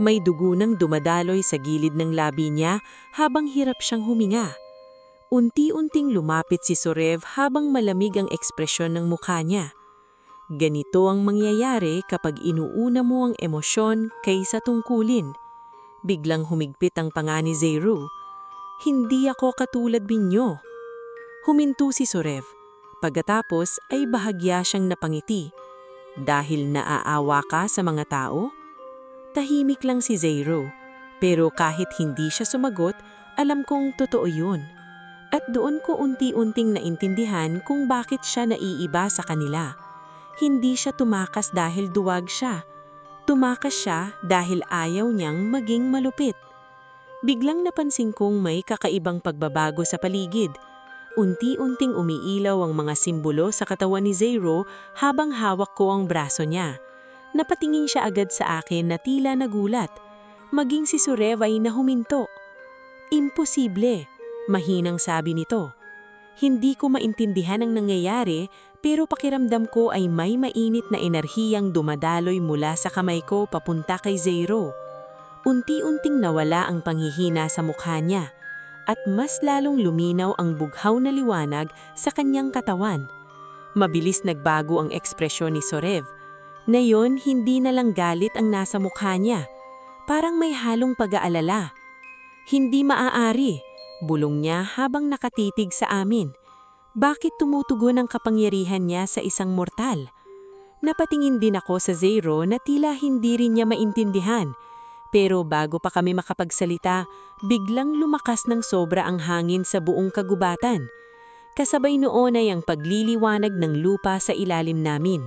May dugo nang dumadaloy sa gilid ng labi niya habang hirap siyang huminga. Unti-unting lumapit si Sorev habang malamig ang ekspresyon ng mukha niya. Ganito ang mangyayari kapag inuuna mo ang emosyon kaysa tungkulin. Biglang humigpit ang panga ni Zero. Hindi ako katulad ninyo. Huminto si Sorev. Pagkatapos ay bahagya siyang napangiti. Dahil naaawa ka sa mga tao? Tahimik lang si Zero. Pero kahit hindi siya sumagot, alam kong totoo yun. At doon ko unti-unting naintindihan kung bakit siya naiiba sa kanila. Hindi siya tumakas dahil duwag siya. Tumakas siya dahil ayaw niyang maging malupit. Biglang napansin kong may kakaibang pagbabago sa paligid. Unti-unting umiilaw ang mga simbolo sa katawan ni Zero habang hawak ko ang braso niya. Napatingin siya agad sa akin na tila nagulat. Maging si Sorev ay nahuminto. Imposible! Mahinang sabi nito. Hindi ko maintindihan ang nangyayari pero pakiramdam ko ay may mainit na enerhiyang dumadaloy mula sa kamay ko papunta kay Zero. Unti-unting nawala ang panghihina sa mukha niya at mas lalong luminaw ang bughaw na liwanag sa kanyang katawan. Mabilis nagbago ang ekspresyon ni Sorev. Ngayon hindi na lang galit ang nasa mukha niya. Parang may halong pag-aalala. Hindi maaari. Bulong niya habang nakatitig sa amin. Bakit tumutugon ang kapangyarihan niya sa isang mortal? Napatingin din ako sa Zero na tila hindi rin niya maintindihan. Pero bago pa kami makapagsalita, biglang lumakas ng sobra ang hangin sa buong kagubatan. Kasabay noon ay ang pagliliwanag ng lupa sa ilalim namin.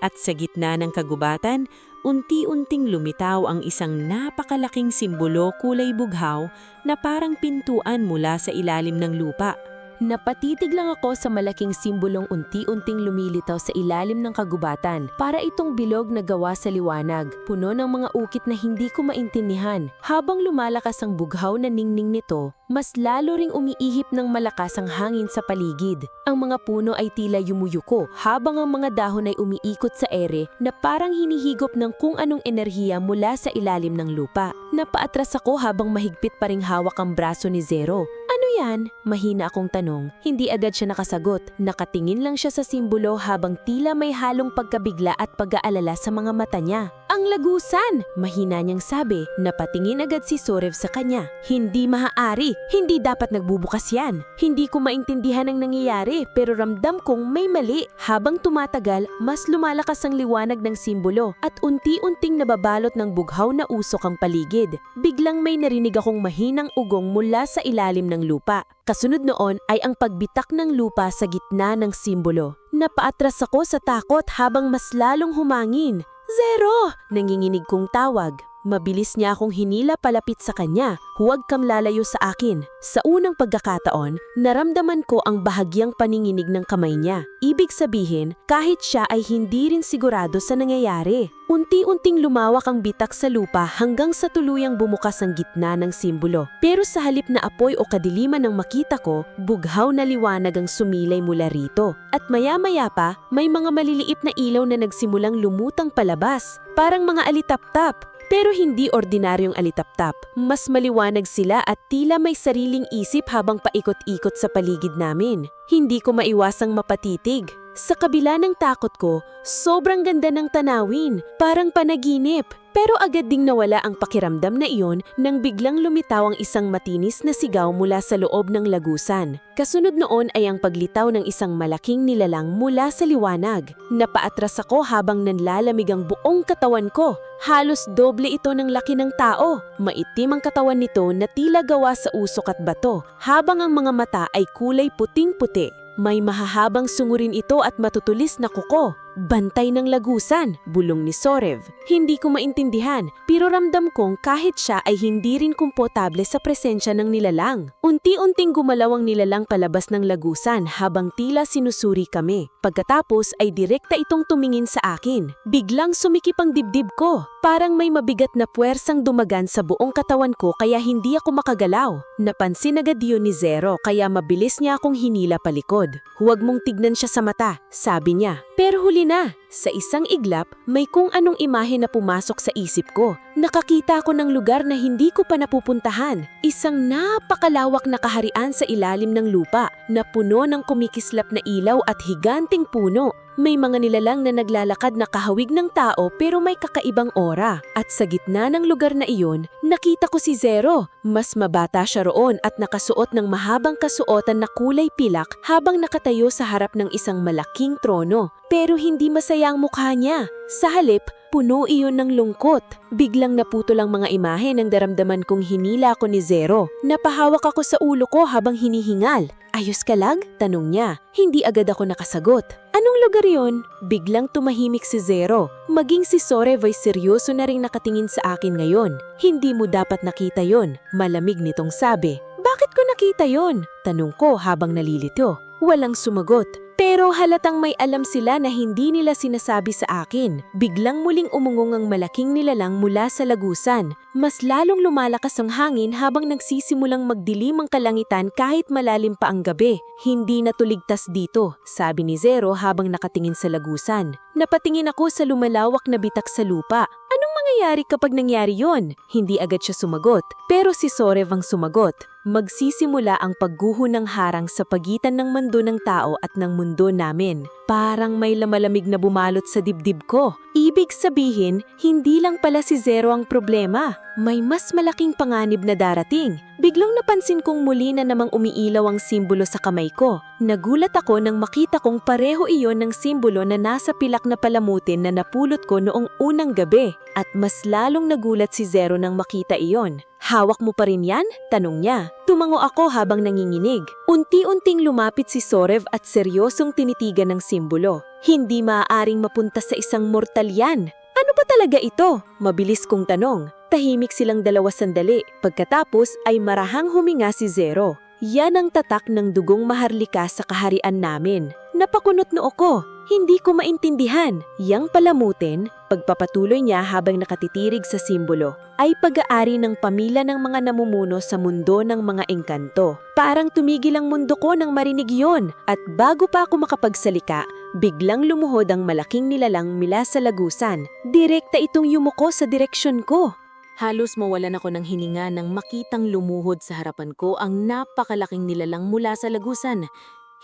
At sa gitna ng kagubatan, unti-unting lumitaw ang isang napakalaking simbolo kulay bughaw na parang pintuan mula sa ilalim ng lupa. Napatitig lang ako sa malaking simbolong unti-unting lumilitaw sa ilalim ng kagubatan. Para itong bilog na gawa sa liwanag, puno ng mga ukit na hindi ko maintindihan. Habang lumalakas ang bughaw na ningning nito, mas lalo ring umiihip ng malakas ang hangin sa paligid. Ang mga puno ay tila yumuyuko, habang ang mga dahon ay umiikot sa ere na parang hinihigop ng kung anong enerhiya mula sa ilalim ng lupa. Napaatras ako habang mahigpit pa ring hawak ang braso ni Zero. Ano yan? Mahina akong tanong. Hindi agad siya nakasagot. Nakatingin lang siya sa simbolo habang tila may halong pagkabigla at pag-aalala sa mga mata niya. Ang lagusan! Mahina niyang sabi. Napatingin agad si Sorev sa kanya. Hindi maaari. Hindi dapat nagbubukas yan. Hindi ko maintindihan ang nangyayari pero ramdam kong may mali. Habang tumatagal, mas lumalakas ang liwanag ng simbolo at unti-unting nababalot ng bughaw na usok ang paligid. Biglang may narinig akong mahinang ugong mula sa ilalim ng lupa. Kasunod noon ay ang pagbitak ng lupa sa gitna ng simbolo. Napaatras ako sa takot habang mas lalong humangin. Zero! Nanginginig kong tawag. Mabilis niya akong hinila palapit sa kanya. Huwag kang lalayo sa akin. Sa unang pagkakataon, naramdaman ko ang bahagyang paninginig ng kamay niya. Ibig sabihin, kahit siya ay hindi rin sigurado sa nangyayari. Unti-unting lumawak ang bitak sa lupa hanggang sa tuluyang bumukas ang gitna ng simbolo. Pero sa halip na apoy o kadiliman ng makita ko, bughaw na liwanag ang sumilay mula rito. At maya-maya pa, may mga maliliit na ilaw na nagsimulang lumutang palabas. Parang mga alitap-tap. Pero hindi ordinaryong alitap-tap. Mas maliwanag sila at tila may sariling isip habang paikot-ikot sa paligid namin. Hindi ko maiwasang mapatitig. Sa kabila ng takot ko, sobrang ganda ng tanawin, parang panaginip. Pero agad ding nawala ang pakiramdam na iyon nang biglang lumitaw ang isang matinis na sigaw mula sa loob ng lagusan. Kasunod noon ay ang paglitaw ng isang malaking nilalang mula sa liwanag. Napaatras ako habang nanlalamig ang buong katawan ko. Halos doble ito ng laki ng tao. Maitim ang katawan nito na tila gawa sa usok at bato, habang ang mga mata ay kulay puting-puti. May mahahabang sungurin ito at matutulis na kuko. Bantay ng lagusan, bulong ni Sorev. Hindi ko maintindihan, pero ramdam kong kahit siya ay hindi rin komportable sa presensya ng nilalang. Unti-unting gumalaw ang nilalang palabas ng lagusan habang tila sinusuri kami. Pagkatapos ay direkta itong tumingin sa akin. Biglang sumikip ang dibdib ko. Parang may mabigat na puwersang dumagan sa buong katawan ko kaya hindi ako makagalaw. Napansin agad yun ni Zero kaya mabilis niya akong hinila palikod. Huwag mong tignan siya sa mata, sabi niya. Pero huli na, sa isang iglap, may kung anong imahe na pumasok sa isip ko. Nakakita ako ng lugar na hindi ko pa napupuntahan. Isang napakalawak na kaharian sa ilalim ng lupa na puno ng kumikislap na ilaw at higanting puno. May mga nilalang na naglalakad na kahawig ng tao pero may kakaibang aura. At sa gitna ng lugar na iyon, nakita ko si Zero. Mas mabata siya roon at nakasuot ng mahabang kasuotan na kulay pilak habang nakatayo sa harap ng isang malaking trono. Pero hindi masaya ang mukha niya. Sa halip, puno iyon ng lungkot. Biglang naputol ang mga imahe ng daramdaman kong hinila ko ni Zero. Napahawak ako sa ulo ko habang hinihingal. Ayos ka lang? Tanong niya. Hindi agad ako nakasagot. Anong lugar yon? Biglang tumahimik si Zero. Maging si Sorev ay seryoso na ring nakatingin sa akin ngayon. Hindi mo dapat nakita yon, malamig nitong sabi. Bakit ko nakita yon? Tanong ko habang nalilito. Walang sumagot. Pero halatang may alam sila na hindi nila sinasabi sa akin. Biglang muling umungong ang malaking nilalang mula sa lagusan. Mas lalong lumalakas ang hangin habang nagsisimulang magdilim ang kalangitan kahit malalim pa ang gabi. Hindi na tuligtas dito, sabi ni Zero habang nakatingin sa lagusan. Napatingin ako sa lumalawak na bitak sa lupa. Anong mangyayari kapag nangyari yon? Hindi agad siya sumagot. Pero si Sorev ang sumagot. Magsisimula ang pagguho ng harang sa pagitan ng mundo ng tao at ng mundo namin. Parang may lamalamig na bumalot sa dibdib ko. Ibig sabihin, hindi lang pala si Zero ang problema. May mas malaking panganib na darating. Biglang napansin kong muli na namang umiilaw ang simbolo sa kamay ko. Nagulat ako nang makita kong pareho iyon ng simbolo na nasa pilak na palamutin na napulot ko noong unang gabi. At mas lalong nagulat si Zero nang makita iyon. Hawak mo pa rin yan? Tanong niya. Tumango ako habang nanginginig. Unti-unting lumapit si Sorev at seryosong tinitigan ng simbolo. Hindi maaaring mapunta sa isang mortal yan. Ano ba talaga ito? Mabilis kong tanong. Tahimik silang dalawa sandali. Pagkatapos ay marahang huminga si Zero. Yan ang tatak ng dugong maharlika sa kaharian namin. Napakunot noo ko. Hindi ko maintindihan. Yang palamutin, pagpapatuloy niya habang nakatitirig sa simbolo, ay pag-aari ng pamilya ng mga namumuno sa mundo ng mga engkanto. Parang tumigil ang mundo ko nang marinig yon. At bago pa ako makapagsalika, biglang lumuhod ang malaking nilalang mula sa lagusan. Direkta itong yumuko sa direksyon ko. Halos mawalan ako ng hininga nang makitang lumuhod sa harapan ko ang napakalaking nilalang mula sa lagusan.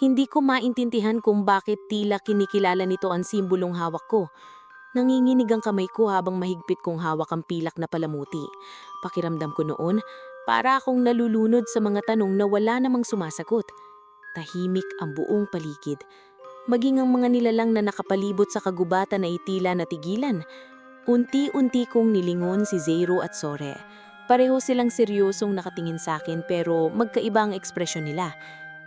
Hindi ko maintindihan kung bakit tila kinikilala nito ang simbolong hawak ko. Nanginginig ang kamay ko habang mahigpit kong hawak ang pilak na palamuti. Pakiramdam ko noon, para akong nalulunod sa mga tanong na wala namang sumasagot. Tahimik ang buong paligid. Maging ang mga nilalang na nakapalibot sa kagubatan ay tila natigilan. Unti-unti kong nilingon si Zero at Sore. Pareho silang seryosong nakatingin sa akin pero magkaiba ang ekspresyon nila.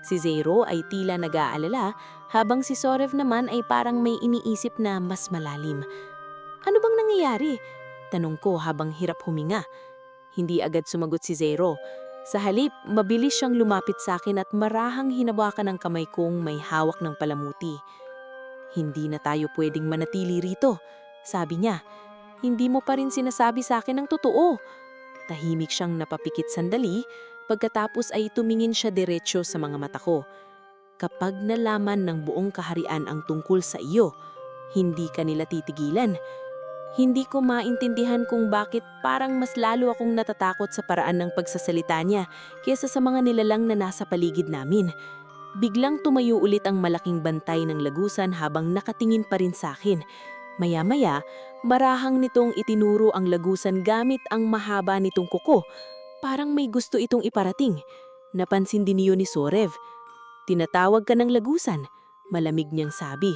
Si Zero ay tila nag-aalala, habang si Sorev naman ay parang may iniisip na mas malalim. Ano bang nangyayari? Tanong ko habang hirap huminga. Hindi agad sumagot si Zero. Sa halip, mabilis siyang lumapit sa akin at marahang hinawakan ang kamay kong may hawak ng palamuti. Hindi na tayo pwedeng manatili rito, sabi niya. Hindi mo pa rin sinasabi sa akin ang totoo. Tahimik siyang napapikit sandali. Pagkatapos ay tumingin siya diretsyo sa mga mata ko. Kapag nalaman ng buong kaharian ang tungkol sa iyo, hindi ka nila titigilan. Hindi ko maintindihan kung bakit parang mas lalo akong natatakot sa paraan ng pagsasalita niya kaysa sa mga nilalang na nasa paligid namin. Biglang tumayo ulit ang malaking bantay ng lagusan habang nakatingin pa rin sa akin. Maya-maya, marahang nitong itinuro ang lagusan gamit ang mahaba nitong kuko. Parang may gusto itong iparating. Napansin din niyo ni Sorev. "Tinatawag ka ng lagusan," malamig niyang sabi.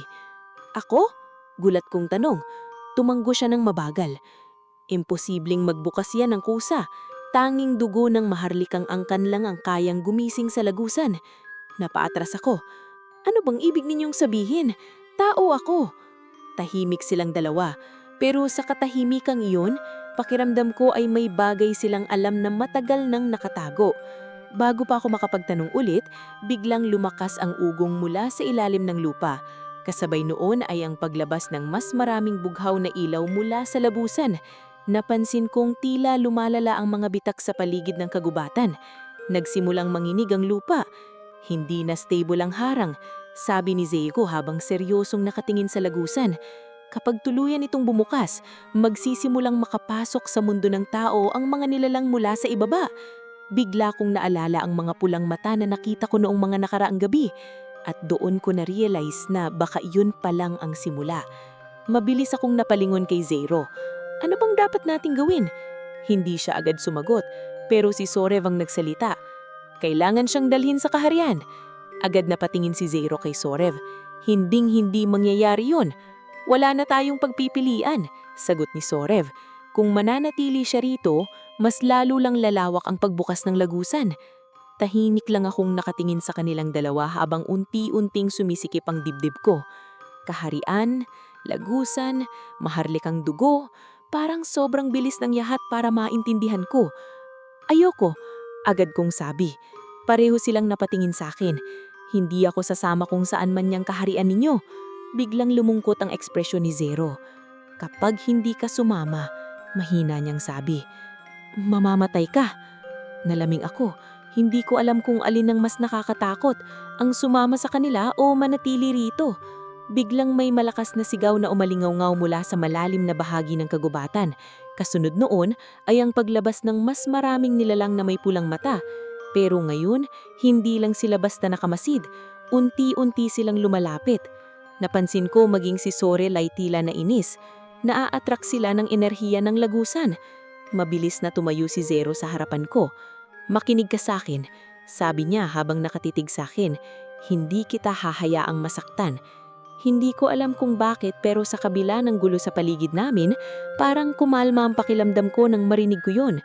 "Ako?" Gulat kong tanong. Tumanggo siya ng mabagal. Imposibleng magbukas yan ng kusa. Tanging dugo ng maharlikang angkan lang ang kayang gumising sa lagusan. Napaatras ako. "Ano bang ibig ninyong sabihin? Tao ako." Tahimik silang dalawa. Pero sa katahimikang iyon, pakiramdam ko ay may bagay silang alam na matagal nang nakatago. Bago pa ako makapagtanong ulit, biglang lumakas ang ugong mula sa ilalim ng lupa. Kasabay noon ay ang paglabas ng mas maraming bughaw na ilaw mula sa labusan. Napansin kong tila lumalala ang mga bitak sa paligid ng kagubatan. Nagsimulang manginig ang lupa. "Hindi na stable ang harang," sabi ni Zeiko habang seryosong nakatingin sa lagusan. "Kapag tuluyan itong bumukas, magsisimulang makapasok sa mundo ng tao ang mga nilalang mula sa ibaba." Bigla kong naalala ang mga pulang mata na nakita ko noong mga nakaraang gabi. At doon ko na-realize na baka yun pa lang ang simula. Mabilis akong napalingon kay Zero. "Ano bang dapat nating gawin?" Hindi siya agad sumagot, pero si Sorev ang nagsalita. "Kailangan siyang dalhin sa kaharian." Agad napatingin si Zero kay Sorev. "Hinding-hindi mangyayari yun. Wala na tayong pagpipilian," sagot ni Sorev. "Kung mananatili siya rito, mas lalo lang lalawak ang pagbukas ng lagusan." Tahimik lang akong nakatingin sa kanilang dalawa habang unti-unting sumisikip ang dibdib ko. Kaharian, lagusan, maharlikang dugo, parang sobrang bilis ng yahat para maintindihan ko. "Ayoko," agad kong sabi. Pareho silang napatingin sa akin. "Hindi ako sasama kung saan man niyang kaharian ninyo." Biglang lumungkot ang ekspresyon ni Zero. "Kapag hindi ka sumama," mahina niyang sabi, "mamamatay ka." Nalaming ako. Hindi ko alam kung alin ang mas nakakatakot, ang sumama sa kanila o manatili rito. Biglang may malakas na sigaw na umalingaw-ngaw mula sa malalim na bahagi ng kagubatan. Kasunod noon ay ang paglabas ng mas maraming nilalang na may pulang mata. Pero ngayon, hindi lang sila basta nakamasid. Unti-unti silang lumalapit. Napansin ko maging si Sorel ay tila na inis. Naa-attract sila ng enerhiya ng lagusan. Mabilis na tumayo si Zero sa harapan ko. "Makinig ka sa akin," sabi niya habang nakatitig sa akin. "Hindi kita hahayaang masaktan." Hindi ko alam kung bakit pero sa kabila ng gulo sa paligid namin, parang kumalma ang pakiramdam ko nang marinig ko yun.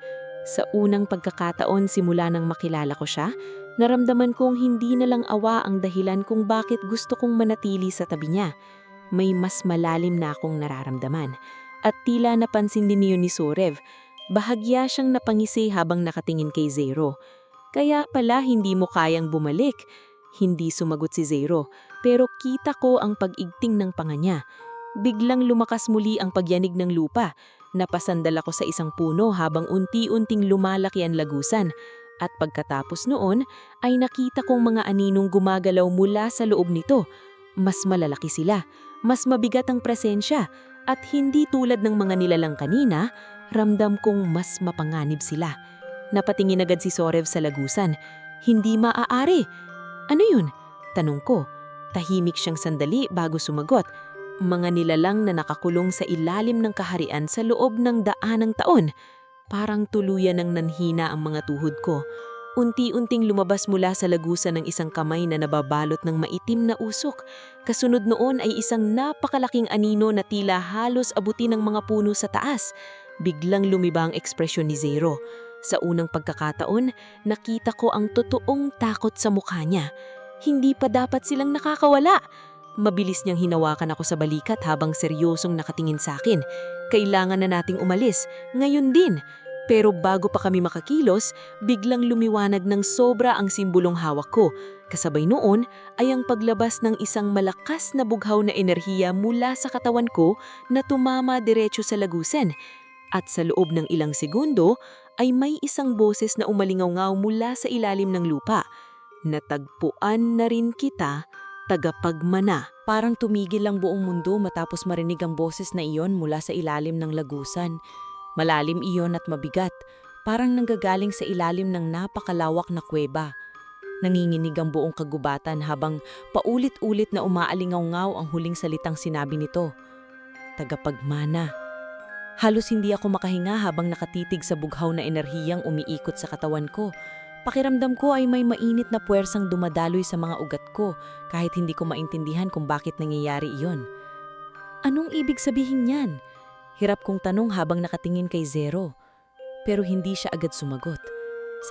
Sa unang pagkakataon simula nang makilala ko siya, naramdaman kong hindi na lang awa ang dahilan kung bakit gusto kong manatili sa tabi niya. May mas malalim na akong nararamdaman. At tila napansin din niyo ni Sorev. Bahagya siyang napangisi habang nakatingin kay Zero. "Kaya pala hindi mo kayang bumalik." Hindi sumagot si Zero, pero kita ko ang pag-igting ng panga niya. Biglang lumakas muli ang pagyanig ng lupa. Napasandal ako sa isang puno habang unti-unting lumalaki ang lagusan. At pagkatapos noon, ay nakita kong mga aninong gumagalaw mula sa loob nito. Mas malalaki sila, mas mabigat ang presensya, at hindi tulad ng mga nilalang kanina, ramdam kong mas mapanganib sila. Napatingin agad si Sorev sa lagusan. "Hindi maaari." "Ano yun?" tanong ko. Tahimik siyang sandali bago sumagot. "Mga nilalang na nakakulong sa ilalim ng kaharian sa loob ng daanang taon." Parang tuluyan ng nanhina ang mga tuhod ko. Unti-unting lumabas mula sa lagusan ng isang kamay na nababalot ng maitim na usok. Kasunod noon ay isang napakalaking anino na tila halos abutin ng mga puno sa taas. Biglang lumiba ang ekspresyon ni Zero. Sa unang pagkakataon, nakita ko ang totoong takot sa mukha niya. Hindi pa dapat silang nakakawala. Mabilis niyang hinawakan ako sa balikat habang seryosong nakatingin sa akin. "Kailangan na nating umalis, ngayon din." Pero bago pa kami makakilos, biglang lumiwanag ng sobra ang simbolong hawak ko. Kasabay noon ay ang paglabas ng isang malakas na bughaw na enerhiya mula sa katawan ko na tumama diretso sa lagusan. At sa loob ng ilang segundo ay may isang boses na umalingaw-ngaw mula sa ilalim ng lupa. "Natagpuan na rin kita, tagapagmana." Parang tumigil ang buong mundo matapos marinig ang boses na iyon mula sa ilalim ng lagusan. Malalim iyon at mabigat, parang nanggagaling sa ilalim ng napakalawak na kuweba. Nanginginig ang buong kagubatan habang paulit-ulit na umaalingaw-ngaw ang huling salitang sinabi nito. Tagapagmana. Halos hindi ako makahinga habang nakatitig sa bughaw na enerhiyang umiikot sa katawan ko. Pakiramdam ko ay may mainit na puwersang dumadaloy sa mga ugat ko kahit hindi ko maintindihan kung bakit nangyayari iyon. Anong ibig sabihin niyan? Hirap kong tanong habang nakatingin kay Zero. Pero hindi siya agad sumagot.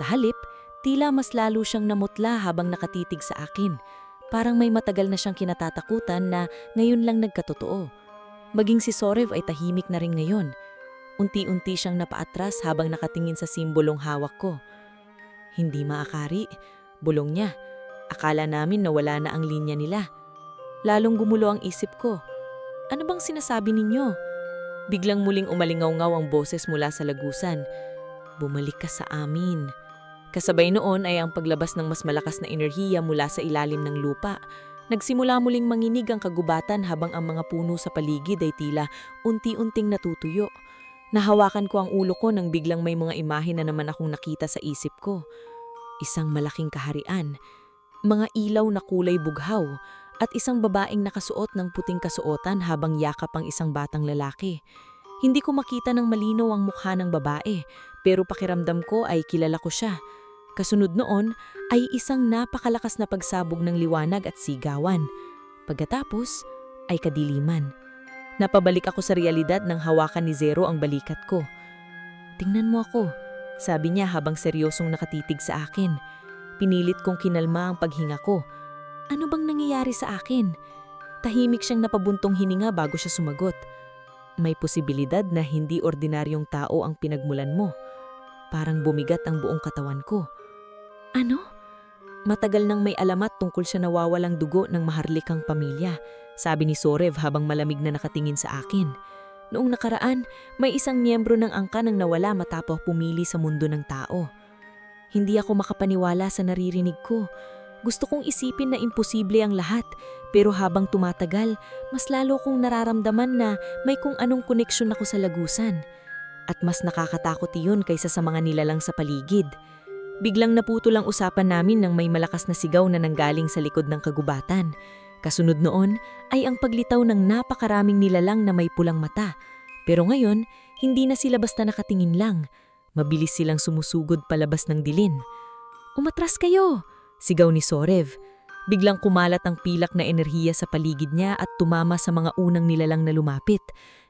Sa halip, tila mas lalo siyang namutla habang nakatitig sa akin. Parang may matagal na siyang kinatatakutan na ngayon lang nagkatotoo. Maging si Sorev ay tahimik na rin ngayon. Unti-unti siyang napaatras habang nakatingin sa simbolong hawak ko. Hindi maakari, bulong niya. Akala namin nawala na ang linya nila. Lalong gumulo ang isip ko. Ano bang sinasabi ninyo? Biglang muling umalingaw-ngaw ang boses mula sa lagusan. Bumalik ka sa amin. Kasabay noon ay ang paglabas ng mas malakas na enerhiya mula sa ilalim ng lupa. Nagsimula muling manginig ang kagubatan habang ang mga puno sa paligid ay tila unti-unting natutuyo. Nahawakan ko ang ulo ko nang biglang may mga imahe na naman akong nakita sa isip ko. Isang malaking kaharian, mga ilaw na kulay bughaw, at isang babaeng nakasuot ng puting kasuotan habang yakap ang isang batang lalaki. Hindi ko makita ng malinaw ang mukha ng babae, pero pakiramdam ko ay kilala ko siya. Kasunod noon ay isang napakalakas na pagsabog ng liwanag at sigawan. Pagkatapos ay kadiliman. Napabalik ako sa realidad nang hawakan ni Zero ang balikat ko. Tingnan mo ako, sabi niya habang seryosong nakatitig sa akin. Pinilit kong kinalma ang paghinga ko. Ano bang nangyayari sa akin? Tahimik siyang napabuntong hininga bago siya sumagot. May posibilidad na hindi ordinaryong tao ang pinagmulan mo. Parang bumigat ang buong katawan ko. Ano? Matagal nang may alamat tungkol sa nawawalang dugo ng maharlikang pamilya, sabi ni Sorev habang malamig na nakatingin sa akin. Noong nakaraan, may isang miyembro ng angkan ang nawala matapos pumili sa mundo ng tao. Hindi ako makapaniwala sa naririnig ko. Gusto kong isipin na imposible ang lahat, pero habang tumatagal, mas lalo kong nararamdaman na may kung anong koneksyon ako sa lagusan. At mas nakakatakot iyon kaysa sa mga nilalang sa paligid. Biglang naputol ang usapan namin nang may malakas na sigaw na nanggaling sa likod ng kagubatan. Kasunod noon ay ang paglitaw ng napakaraming nilalang na may pulang mata. Pero ngayon, hindi na sila basta nakatingin lang. Mabilis silang sumusugod palabas ng dilim. Umatras kayo! Sigaw ni Sorev. Biglang kumalat ang pilak na enerhiya sa paligid niya at tumama sa mga unang nilalang na lumapit.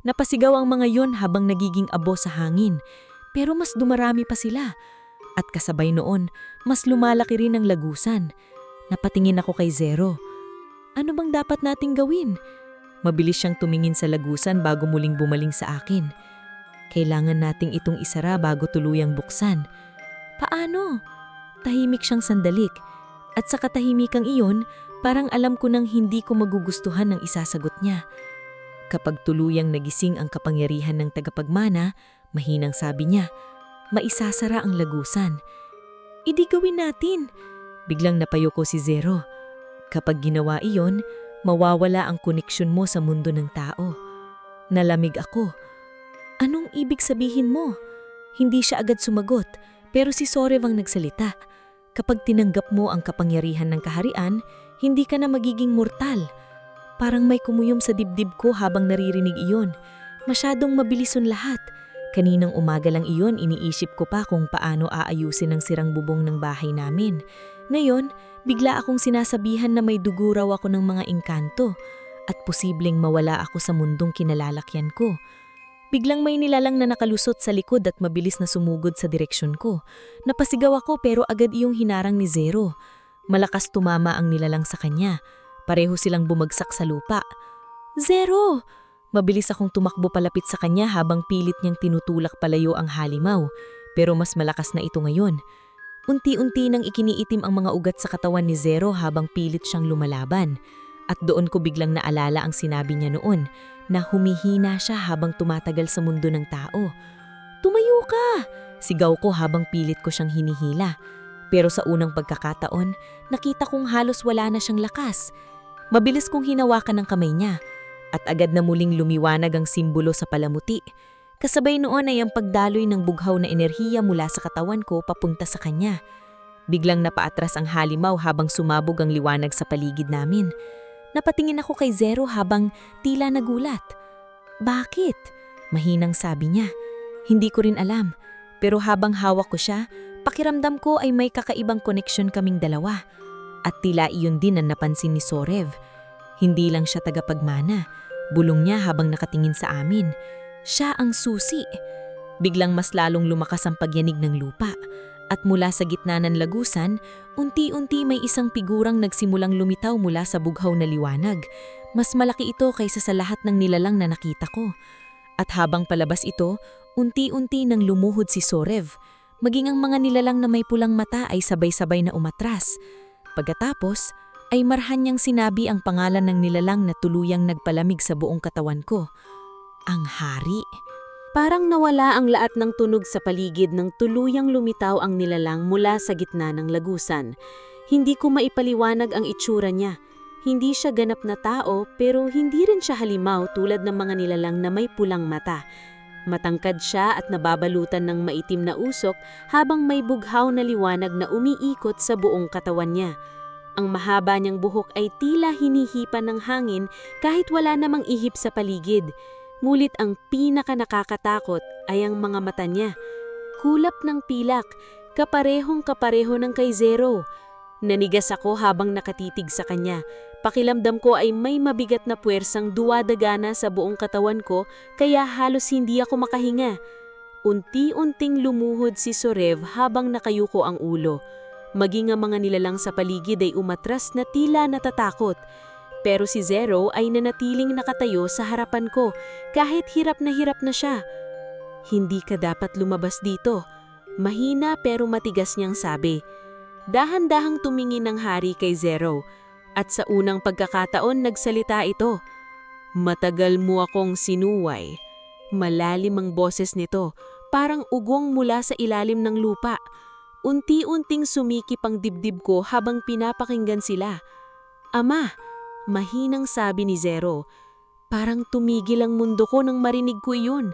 Napasigaw ang mga yon habang nagiging abo sa hangin. Pero mas dumarami pa sila. At kasabay noon, mas lumalaki rin ang lagusan. Napatingin ako kay Zero. Ano bang dapat nating gawin? Mabilis siyang tumingin sa lagusan bago muling bumaling sa akin. Kailangan nating itong isara bago tuluyang buksan. Paano? Tahimik siyang sandalik. At sa katahimikang iyon, parang alam ko nang hindi ko magugustuhan ng isasagot niya. Kapag tuluyang nagising ang kapangyarihan ng tagapagmana, mahinang sabi niya, maisasara ang lagusan. Idi gawin natin. Biglang napayo ko si Zero. Kapag ginawa iyon, mawawala ang koneksyon mo sa mundo ng tao. Nalamig ako. Anong ibig sabihin mo? Hindi siya agad sumagot, pero si Sorev ang nagsalita. Kapag tinanggap mo ang kapangyarihan ng kaharian, hindi ka na magiging mortal. Parang may kumuyom sa dibdib ko habang naririnig iyon. Masyadong mabilison lahat. Kaninang umaga lang iyon, iniisip ko pa kung paano aayusin ang sirang bubong ng bahay namin. Ngayon, bigla akong sinasabihan na may dugo raw ako ng mga engkanto at posibleng mawala ako sa mundong kinalalakyan ko. Biglang may nilalang na nakalusot sa likod at mabilis na sumugod sa direksyon ko. Napasigaw ako pero agad iyong hinarang ni Zero. Malakas tumama ang nilalang sa kanya. Pareho silang bumagsak sa lupa. Zero! Mabilis akong tumakbo palapit sa kanya habang pilit niyang tinutulak palayo ang halimaw. Pero mas malakas na ito ngayon. Unti-unti nang ikiniitim ang mga ugat sa katawan ni Zero habang pilit siyang lumalaban. At doon ko biglang naalala ang sinabi niya noon na humihina siya habang tumatagal sa mundo ng tao. Tumayo ka! Sigaw ko habang pilit ko siyang hinihila. Pero sa unang pagkakataon, nakita kong halos wala na siyang lakas. Mabilis kong hinawakan ang kamay niya at agad na muling lumiwanag ang simbolo sa palamuti. Kasabay noon ay ang pagdaloy ng bughaw na enerhiya mula sa katawan ko papunta sa kanya. Biglang napaatras ang halimaw habang sumabog ang liwanag sa paligid namin. Napatingin ako kay Zero habang tila nagulat. Bakit? Mahinang sabi niya. Hindi ko rin alam. Pero habang hawak ko siya, pakiramdam ko ay may kakaibang koneksyon kaming dalawa. At tila iyon din ang napansin ni Sorev. Hindi lang siya tagapagmana. Bulong niya habang nakatingin sa amin. Siya ang susi. Biglang mas lalong lumakas ang pagyanig ng lupa. At mula sa gitna ng lagusan, unti-unti may isang figurang nagsimulang lumitaw mula sa bughaw na liwanag. Mas malaki ito kaysa sa lahat ng nilalang na nakita ko. At habang palabas ito, unti-unti nang lumuhod si Sorev. Maging ang mga nilalang na may pulang mata ay sabay-sabay na umatras. Pagkatapos, ay marhan niyang sinabi ang pangalan ng nilalang na tuluyang nagpalamig sa buong katawan ko. Ang hari. Parang nawala ang lahat ng tunog sa paligid nang tuluyang lumitaw ang nilalang mula sa gitna ng lagusan. Hindi ko maipaliwanag ang itsura niya. Hindi siya ganap na tao pero hindi rin siya halimaw tulad ng mga nilalang na may pulang mata. Matangkad siya at nababalutan ng maitim na usok habang may bughaw na liwanag na umiikot sa buong katawan niya. Ang mahaba niyang buhok ay tila hinihipan ng hangin kahit wala namang ihip sa paligid. Ngunit ang pinaka-nakakatakot ay ang mga mata niya. Kulap ng pilak, kaparehong-kapareho ng kay Zero. Nanigas ako habang nakatitig sa kanya. Pakilamdam ko ay may mabigat na puwersang duwadagana sa buong katawan ko kaya halos hindi ako makahinga. Unti-unting lumuhod si Sorev habang nakayuko ang ulo. Maging ang mga nilalang sa paligid ay umatras na tila natatakot. Pero si Zero ay nanatiling nakatayo sa harapan ko kahit hirap na siya. Hindi ka dapat lumabas dito. Mahina pero matigas niyang sabi. Dahan-dahang tumingin ng hari kay Zero at sa unang pagkakataon nagsalita ito. Matagal mo akong sinuway. Malalim ang boses nito, parang ugong mula sa ilalim ng lupa. Unti-unting sumikip ang dibdib ko habang pinapakinggan sila. Ama! Mahinang sabi ni Zero. Parang tumigil ang mundo ko nang marinig ko iyon.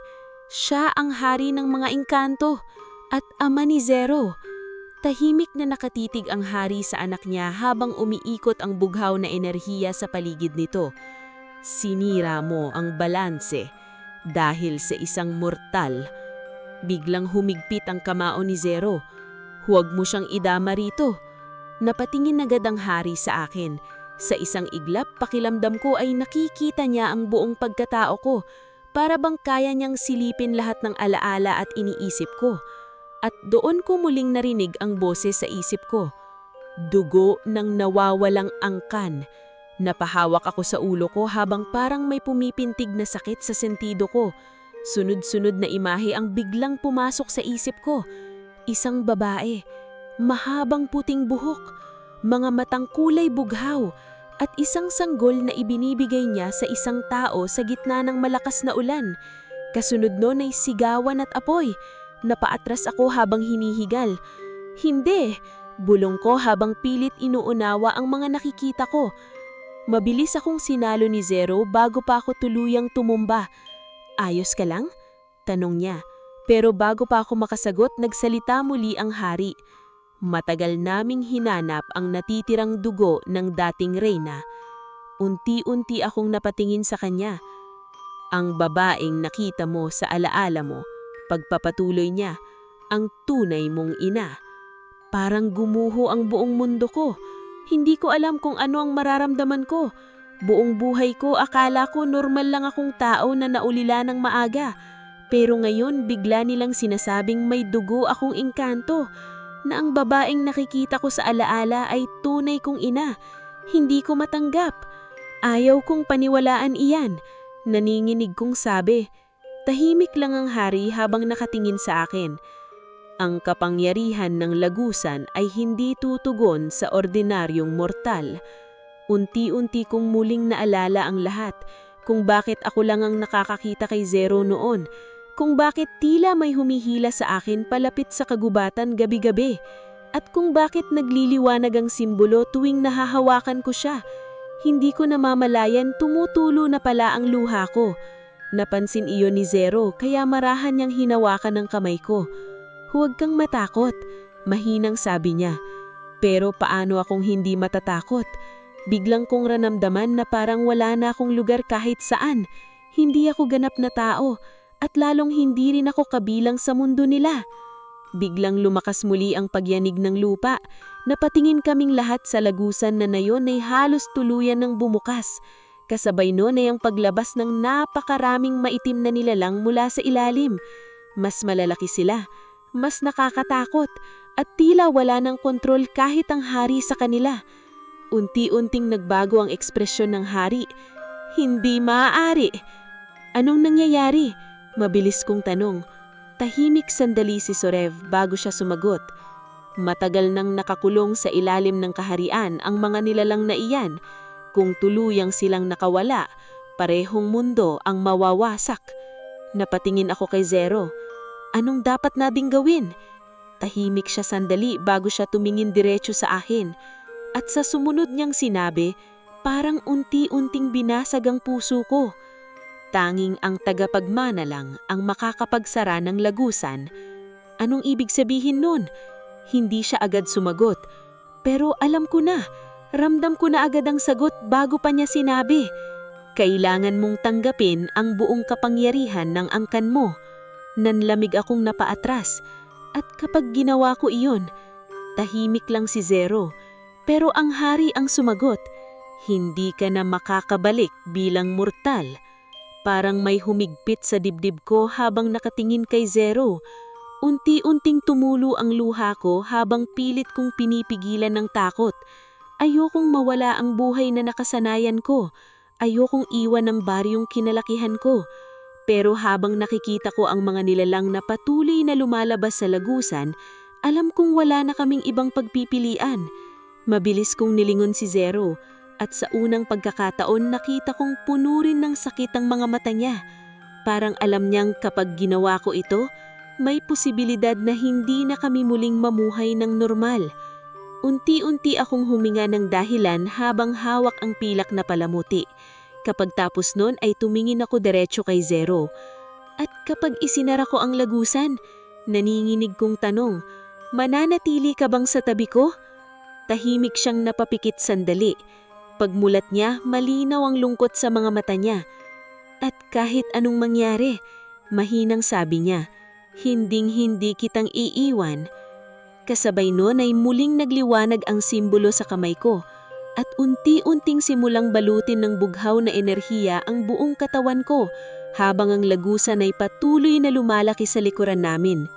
Siya ang hari ng mga engkanto at ama ni Zero. Tahimik na nakatitig ang hari sa anak niya habang umiikot ang bughaw na enerhiya sa paligid nito. Sinira mo ang balanse dahil sa isang mortal. Biglang humigpit ang kamao ni Zero. Huwag mo siyang idama rito. Napatingin agad ang hari sa akin. Sa isang iglap, pakilamdam ko ay nakikita niya ang buong pagkatao ko. Para bang kaya niyang silipin lahat ng alaala at iniisip ko. At doon ko muling narinig ang boses sa isip ko. Dugo ng nawawalang angkan. Napahawak ako sa ulo ko habang parang may pumipintig na sakit sa sentido ko. Sunod-sunod na imahe ang biglang pumasok sa isip ko. Isang babae, mahabang puting buhok, mga matang kulay bughaw, at isang sanggol na ibinibigay niya sa isang tao sa gitna ng malakas na ulan. Kasunod nun ay sigawan at apoy. Napaatras ako habang hinihigal. Hindi! Bulong ko habang pilit inuunawa ang mga nakikita ko. Mabilis akong sinalo ni Zero bago pa ako tuluyang tumumba. Ayos ka lang? Tanong niya. Pero bago pa ako makasagot, nagsalita muli ang hari. Matagal naming hinanap ang natitirang dugo ng dating reyna. Unti-unti akong napatingin sa kanya. Ang babaeng nakita mo sa alaala mo, pagpapatuloy niya, ang tunay mong ina. Parang gumuho ang buong mundo ko. Hindi ko alam kung ano ang mararamdaman ko. Buong buhay ko akala ko normal lang akong tao na naulila ng maaga. Pero ngayon bigla nilang sinasabing may dugo akong engkanto. Na ang babaeng nakikita ko sa alaala ay tunay kong ina. Hindi ko matanggap. Ayaw kong paniwalaan iyan. Naninginig kong sabi. Tahimik lang ang hari habang nakatingin sa akin. Ang kapangyarihan ng lagusan ay hindi tutugon sa ordinaryong mortal. Unti-unti kong muling naalala ang lahat. Kung bakit ako lang ang nakakakita kay Zero noon. Kung bakit tila may humihila sa akin palapit sa kagubatan gabi-gabi. At kung bakit nagliliwanag ang simbolo tuwing nahahawakan ko siya. Hindi ko namamalayan tumutulo na pala ang luha ko. Napansin iyon ni Zero kaya marahan niyang hinawakan ng kamay ko. Huwag kang matakot, mahinang sabi niya. Pero paano akong hindi matatakot? Biglang kong ranamdaman na parang wala na akong lugar kahit saan. Hindi ako ganap na tao at lalong hindi rin ako kabilang sa mundo nila. Biglang lumakas muli ang pagyanig ng lupa. Napatingin kaming lahat sa lagusan na nayon ay halos tuluyan ng bumukas. Kasabay noon ay ang paglabas ng napakaraming maitim na nilalang mula sa ilalim. Mas malalaki sila, mas nakakatakot, at tila wala ng kontrol kahit ang hari sa kanila. Unti-unting nagbago ang ekspresyon ng hari. Hindi maaari. Anong nangyayari? Mabilis kong tanong. Tahimik sandali si Sorev bago siya sumagot. Matagal nang nakakulong sa ilalim ng kaharian ang mga nilalang na iyan. Kung tuluyang silang nakawala, parehong mundo ang mawawasak. Napatingin ako kay Zero. Anong dapat nating gawin? Tahimik siya sandali bago siya tumingin diretso sa akin. At sa sumunod niyang sinabi, parang unti-unting binasag ang puso ko. Tanging ang tagapagmana lang ang makakapagsara ng lagusan. Anong ibig sabihin nun? Hindi siya agad sumagot. Pero alam ko na, ramdam ko na agad ang sagot bago pa niya sinabi. Kailangan mong tanggapin ang buong kapangyarihan ng angkan mo. Nanlamig akong napaatras. At kapag ginawa ko iyon, tahimik lang si Zero. Pero ang hari ang sumagot, hindi ka na makakabalik bilang mortal. Parang may humigpit sa dibdib ko habang nakatingin kay Zero. Unti-unting tumulo ang luha ko habang pilit kong pinipigilan ng takot. Ayokong mawala ang buhay na nakasanayan ko. Ayokong iwan ang baryong kinalakihan ko. Pero habang nakikita ko ang mga nilalang na patuloy na lumalabas sa lagusan, alam kong wala na kaming ibang pagpipilian. Mabilis kong nilingon si Zero at sa unang pagkakataon nakita kong puno rin ng sakit ang mga mata niya. Parang alam niyang kapag ginawa ko ito, may posibilidad na hindi na kami muling mamuhay ng normal. Unti-unti akong huminga ng dahilan habang hawak ang pilak na palamuti. Kapag tapos nun ay tumingin ako diretso kay Zero. At kapag isinara ko ang lagusan, naninginig kong tanong, mananatili ka bang sa tabi ko? Tahimik siyang napapikit sandali. Pagmulat niya, malinaw ang lungkot sa mga mata niya. At kahit anong mangyari, mahinang sabi niya, hinding-hindi kitang iiwan. Kasabay nun ay muling nagliwanag ang simbolo sa kamay ko. At unti-unting simulang balutin ng bughaw na enerhiya ang buong katawan ko habang ang lagusan ay patuloy na lumalaki sa likuran namin.